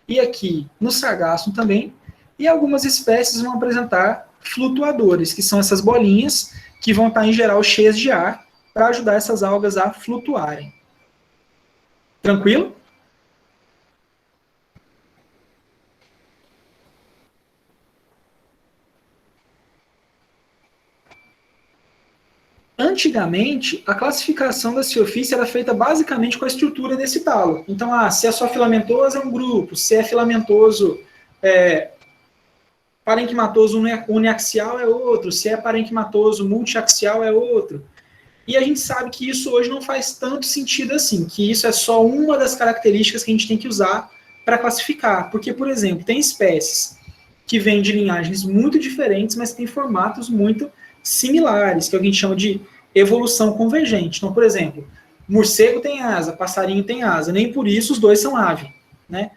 e aqui no sargasso também, e algumas espécies vão apresentar flutuadores, que são essas bolinhas que vão estar, em geral, cheias de ar para ajudar essas algas a flutuarem. Tranquilo? Antigamente, a classificação da ciofícia era feita basicamente com a estrutura desse talo. Então, se é só filamentoso é um grupo, se é filamentoso parenquimatoso uniaxial é outro, se é parenquimatoso multiaxial é outro. E a gente sabe que isso hoje não faz tanto sentido assim, que isso é só uma das características que a gente tem que usar para classificar. Porque, por exemplo, tem espécies que vêm de linhagens muito diferentes, mas têm formatos muito similares, que a gente chama de evolução convergente. Então, por exemplo, morcego tem asa, passarinho tem asa, nem por isso os dois são ave, né?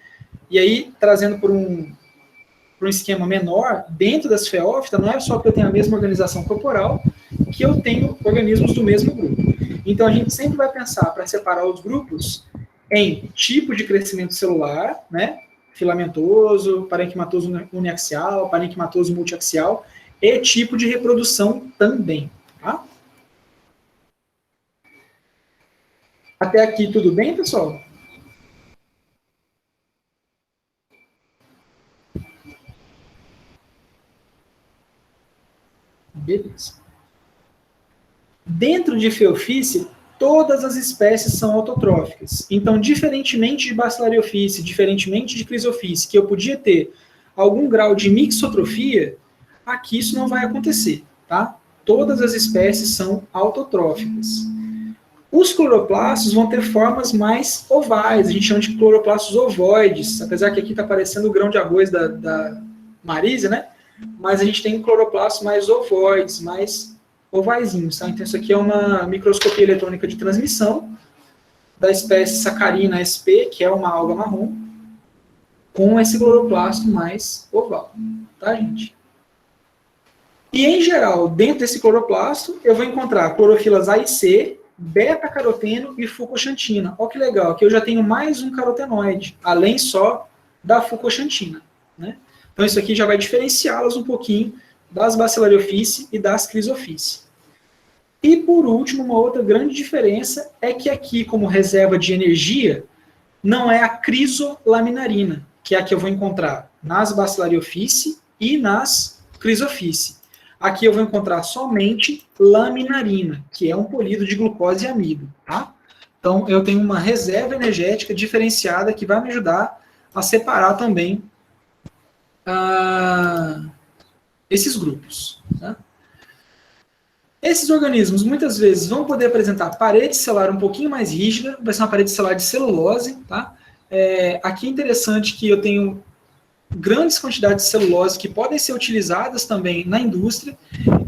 E aí, trazendo por um esquema menor, dentro das feófita, não é só que eu tenho a mesma organização corporal, que eu tenho organismos do mesmo grupo. Então, a gente sempre vai pensar, para separar os grupos, em tipo de crescimento celular, né? Filamentoso, parenquimatoso uniaxial, parenquimatoso multiaxial, e tipo de reprodução também, tá? Até aqui tudo bem, pessoal? Beleza. Dentro de feofície, todas as espécies são autotróficas. Então, diferentemente de bacilariofície, diferentemente de crisofície, que eu podia ter algum grau de mixotrofia, aqui isso não vai acontecer, tá? Todas as espécies são autotróficas. Os cloroplastos vão ter formas mais ovais, a gente chama de cloroplastos ovoides, apesar que aqui está parecendo o grão de arroz da Marisa, né? Mas a gente tem cloroplastos mais ovoides, mais ovaizinhos, tá? Então isso aqui é uma microscopia eletrônica de transmissão da espécie Saccharina sp, que é uma alga marrom, com esse cloroplasto mais oval, tá, gente? E, em geral, dentro desse cloroplasto, eu vou encontrar clorofilas A e C, beta-caroteno e fucoxantina. Olha que legal, aqui eu já tenho mais um carotenoide, além só da fucoxantina, né? Então, isso aqui já vai diferenciá-las um pouquinho das Bacillariophyce e das Chrysophyce. E, por último, uma outra grande diferença é que aqui, como reserva de energia, não é a crisolaminarina, que é a que eu vou encontrar nas Bacillariophyce e nas Chrysophyce. Aqui eu vou encontrar somente laminarina, que é um polido de glucose e amido, tá? Então, eu tenho uma reserva energética diferenciada que vai me ajudar a separar também esses grupos, tá? Esses organismos, muitas vezes, vão poder apresentar parede celular um pouquinho mais rígida, vai ser uma parede celular de celulose, tá? Aqui é interessante que eu tenho grandes quantidades de celulose que podem ser utilizadas também na indústria,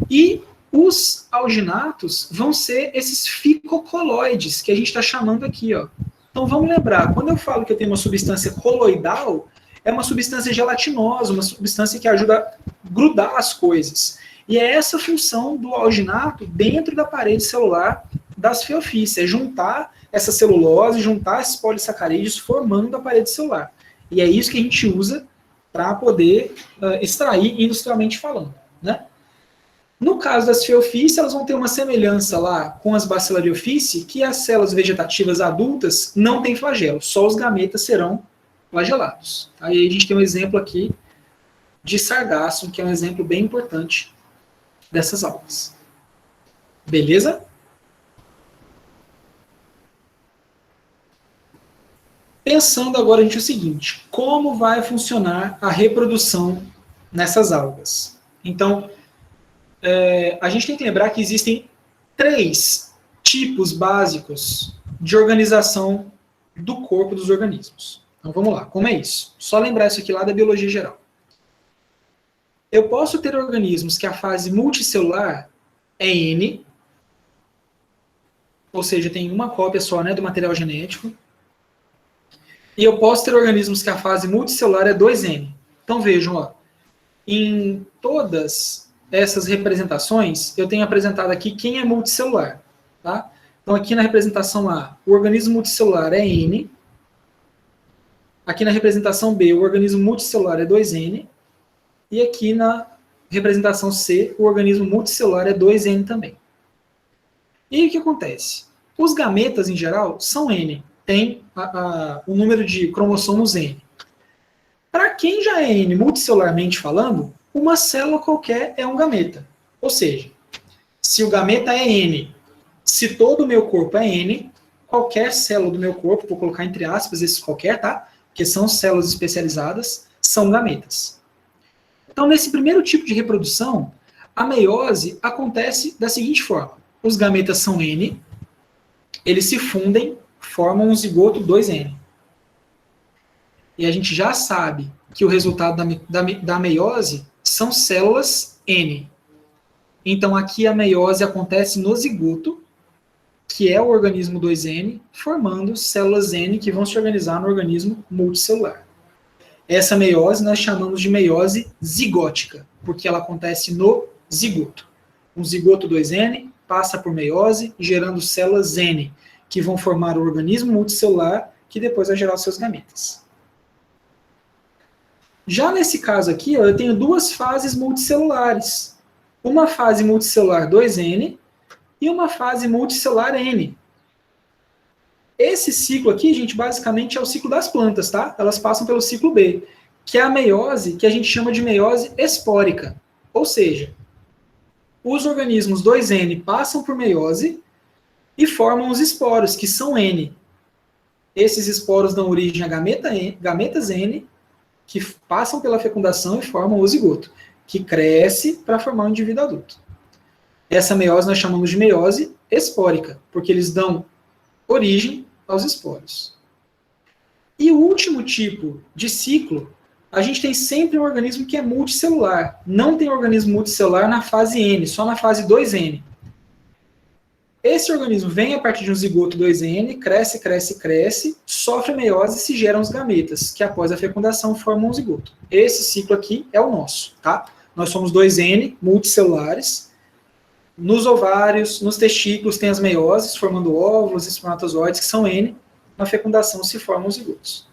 e os alginatos vão ser esses ficocoloides, que a gente está chamando aqui, ó. Então vamos lembrar, quando eu falo que eu tenho uma substância coloidal, é uma substância gelatinosa, uma substância que ajuda a grudar as coisas. E é essa função do alginato dentro da parede celular das feofície, é juntar essa celulose, juntar esses polissacarídeos formando a parede celular. E é isso que a gente usa para poder extrair industrialmente falando, né? No caso das feofície, elas vão ter uma semelhança lá com as Bacillariophyce, que as células vegetativas adultas não têm flagelo, só os gametas serão flagelados. Aí a gente tem um exemplo aqui de Sargassum, que é um exemplo bem importante dessas algas. Beleza? Pensando agora, gente, o seguinte, como vai funcionar a reprodução nessas algas? Então, a gente tem que lembrar que existem 3 tipos básicos de organização do corpo dos organismos. Então, vamos lá, como é isso? Só lembrar isso aqui lá da biologia geral. Eu posso ter organismos que a fase multicelular é N, ou seja, tem uma cópia só, né, do material genético. E eu posso ter organismos que a fase multicelular é 2N. Então vejam, ó, em todas essas representações, eu tenho apresentado aqui quem é multicelular. Tá? Então aqui na representação A, o organismo multicelular é N. Aqui na representação B, o organismo multicelular é 2N. E aqui na representação C, o organismo multicelular é 2N também. E o que acontece? Os gametas, em geral, são N. Tem o número de cromossomos N. Para quem já é N multicelularmente falando, uma célula qualquer é um gameta. Ou seja, se o gameta é N, se todo o meu corpo é N, qualquer célula do meu corpo, vou colocar entre aspas esse qualquer, tá? Porque são células especializadas, são gametas. Então, nesse primeiro tipo de reprodução, a meiose acontece da seguinte forma. Os gametas são N, eles se fundem, formam um zigoto 2N. E a gente já sabe que o resultado da meiose são células N. Então aqui a meiose acontece no zigoto, que é o organismo 2N, formando células N que vão se organizar no organismo multicelular. Essa meiose nós chamamos de meiose zigótica, porque ela acontece no zigoto. Um zigoto 2N passa por meiose, gerando células N, que vão formar o organismo multicelular, que depois vai gerar os seus gametas. Já nesse caso aqui, eu tenho 2 fases multicelulares. Uma fase multicelular 2N e uma fase multicelular N. Esse ciclo aqui, gente, basicamente é o ciclo das plantas, tá? Elas passam pelo ciclo B, que é a meiose, que a gente chama de meiose espórica. Ou seja, os organismos 2N passam por meiose e formam os esporos, que são N. Esses esporos dão origem a gametas N, que passam pela fecundação e formam o zigoto, que cresce para formar um indivíduo adulto. Essa meiose nós chamamos de meiose espórica, porque eles dão origem aos esporos. E o último tipo de ciclo, a gente tem sempre um organismo que é multicelular. Não tem organismo multicelular na fase N, só na fase 2N. Esse organismo vem a partir de um zigoto 2N, cresce, cresce, cresce, sofre meiose e se geram os gametas, que após a fecundação formam um zigoto. Esse ciclo aqui é o nosso, tá? Nós somos 2N, multicelulares. Nos ovários, nos testículos tem as meioses, formando óvulos e espermatozoides, que são N. Na fecundação se formam os zigotos.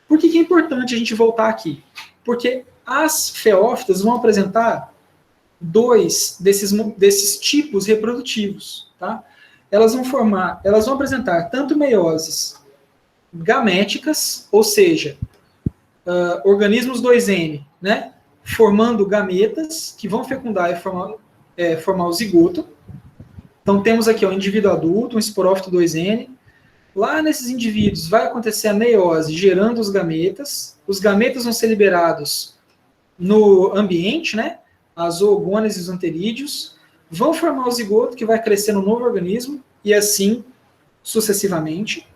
Por que é importante a gente voltar aqui? Porque as feófitas vão apresentar dois desses tipos reprodutivos, tá? Elas vão apresentar tanto meioses gaméticas, ou seja, organismos 2N, né, formando gametas que vão fecundar e formar o zigoto. Então temos aqui o indivíduo adulto, um esporófito 2N. Lá nesses indivíduos vai acontecer a meiose gerando os gametas vão ser liberados no ambiente, né, as oogôneas e os anterídeos, vão formar o zigoto que vai crescer no novo organismo e assim sucessivamente.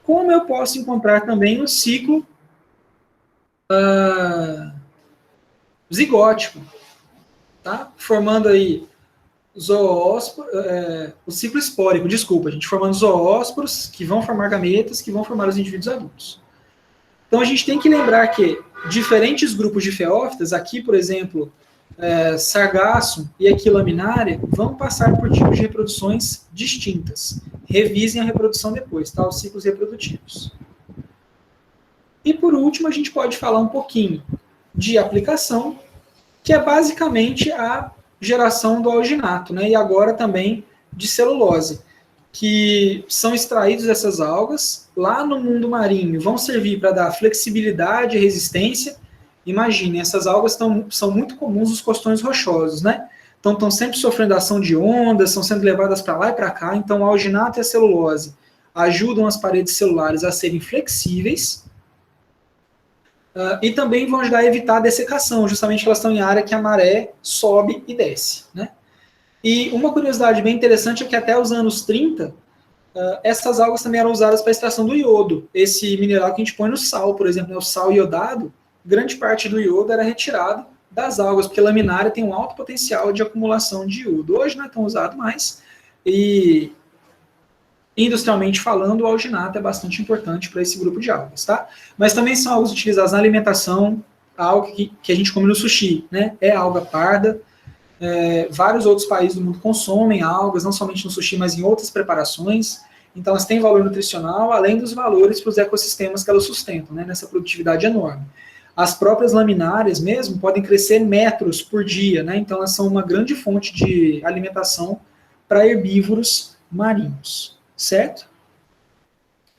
Como eu posso encontrar também o ciclo zigótico, tá? Formando aí o ciclo espórico, desculpa, gente, formando zoósporos que vão formar gametas, que vão formar os indivíduos adultos. Então a gente tem que lembrar que diferentes grupos de feófitas, aqui, por exemplo, sargassum e aquilaminária, vão passar por tipos de reproduções distintas. Revisem a reprodução depois, tá? Os ciclos reprodutivos. E por último, a gente pode falar um pouquinho de aplicação, que é basicamente a geração do alginato, né? E agora também de celulose, que são extraídos dessas algas lá no mundo marinho, vão servir para dar flexibilidade e resistência. Imaginem, essas algas são muito comuns nos costões rochosos, né? Então estão sempre sofrendo ação de ondas, são sendo levadas para lá e para cá. Então o alginato e a celulose ajudam as paredes celulares a serem flexíveis, e também vão ajudar a evitar a dessecação, justamente porque elas estão em área que a maré sobe e desce, né? E uma curiosidade bem interessante é que até os anos 30, essas algas também eram usadas para a extração do iodo, esse mineral que a gente põe no sal, por exemplo, né, o sal iodado, grande parte do iodo era retirado das algas, porque a laminária tem um alto potencial de acumulação de iodo. Hoje não é tão usado mais, e industrialmente falando, o alginato é bastante importante para esse grupo de algas, tá? Mas também são algas utilizadas na alimentação, a alga que a gente come no sushi, né? É alga parda. Vários outros países do mundo consomem algas, não somente no sushi, mas em outras preparações. Então, elas têm valor nutricional, além dos valores para os ecossistemas que elas sustentam, né? Nessa produtividade enorme. As próprias laminárias mesmo podem crescer metros por dia, né? Então, elas são uma grande fonte de alimentação para herbívoros marinhos. Certo?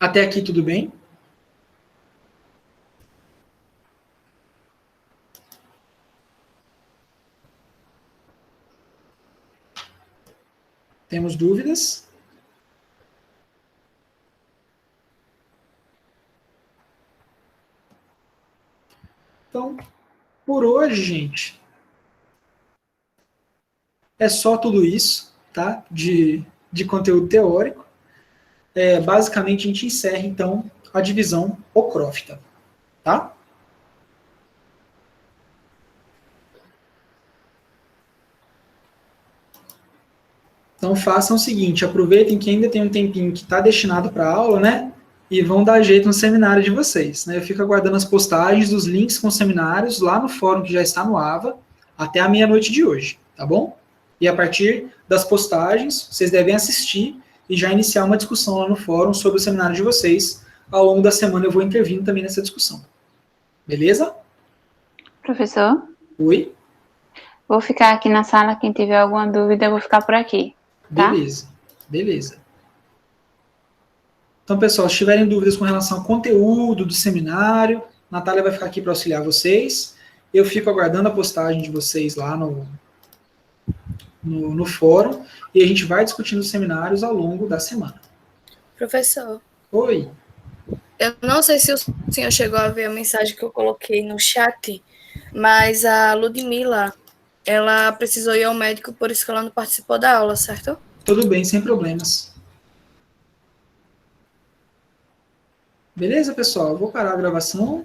Até aqui tudo bem? Temos dúvidas? Então, por hoje, gente, é só tudo isso, tá? De conteúdo teórico. Basicamente, a gente encerra, então, a divisão ocrófita, tá? Então, façam o seguinte, aproveitem que ainda tem um tempinho que está destinado para a aula, né? E vão dar jeito no seminário de vocês, né? Eu fico aguardando as postagens dos links com os seminários lá no fórum que já está no AVA, até a meia-noite de hoje, tá bom? E a partir das postagens, vocês devem assistir e já iniciar uma discussão lá no fórum sobre o seminário de vocês. Ao longo da semana eu vou intervindo também nessa discussão. Beleza? Professor? Oi? Vou ficar aqui na sala, quem tiver alguma dúvida, eu vou ficar por aqui, tá? Beleza, beleza. Então, pessoal, se tiverem dúvidas com relação ao conteúdo do seminário, a Natália vai ficar aqui para auxiliar vocês. Eu fico aguardando a postagem de vocês lá no fórum, e a gente vai discutindo os seminários ao longo da semana. Professor, Oi. Eu não sei se o senhor chegou a ver a mensagem que eu coloquei no chat, mas a Ludmila, ela precisou ir ao médico, por isso que ela não participou da aula, certo? Tudo bem, sem problemas. Beleza, pessoal? Eu vou parar a gravação.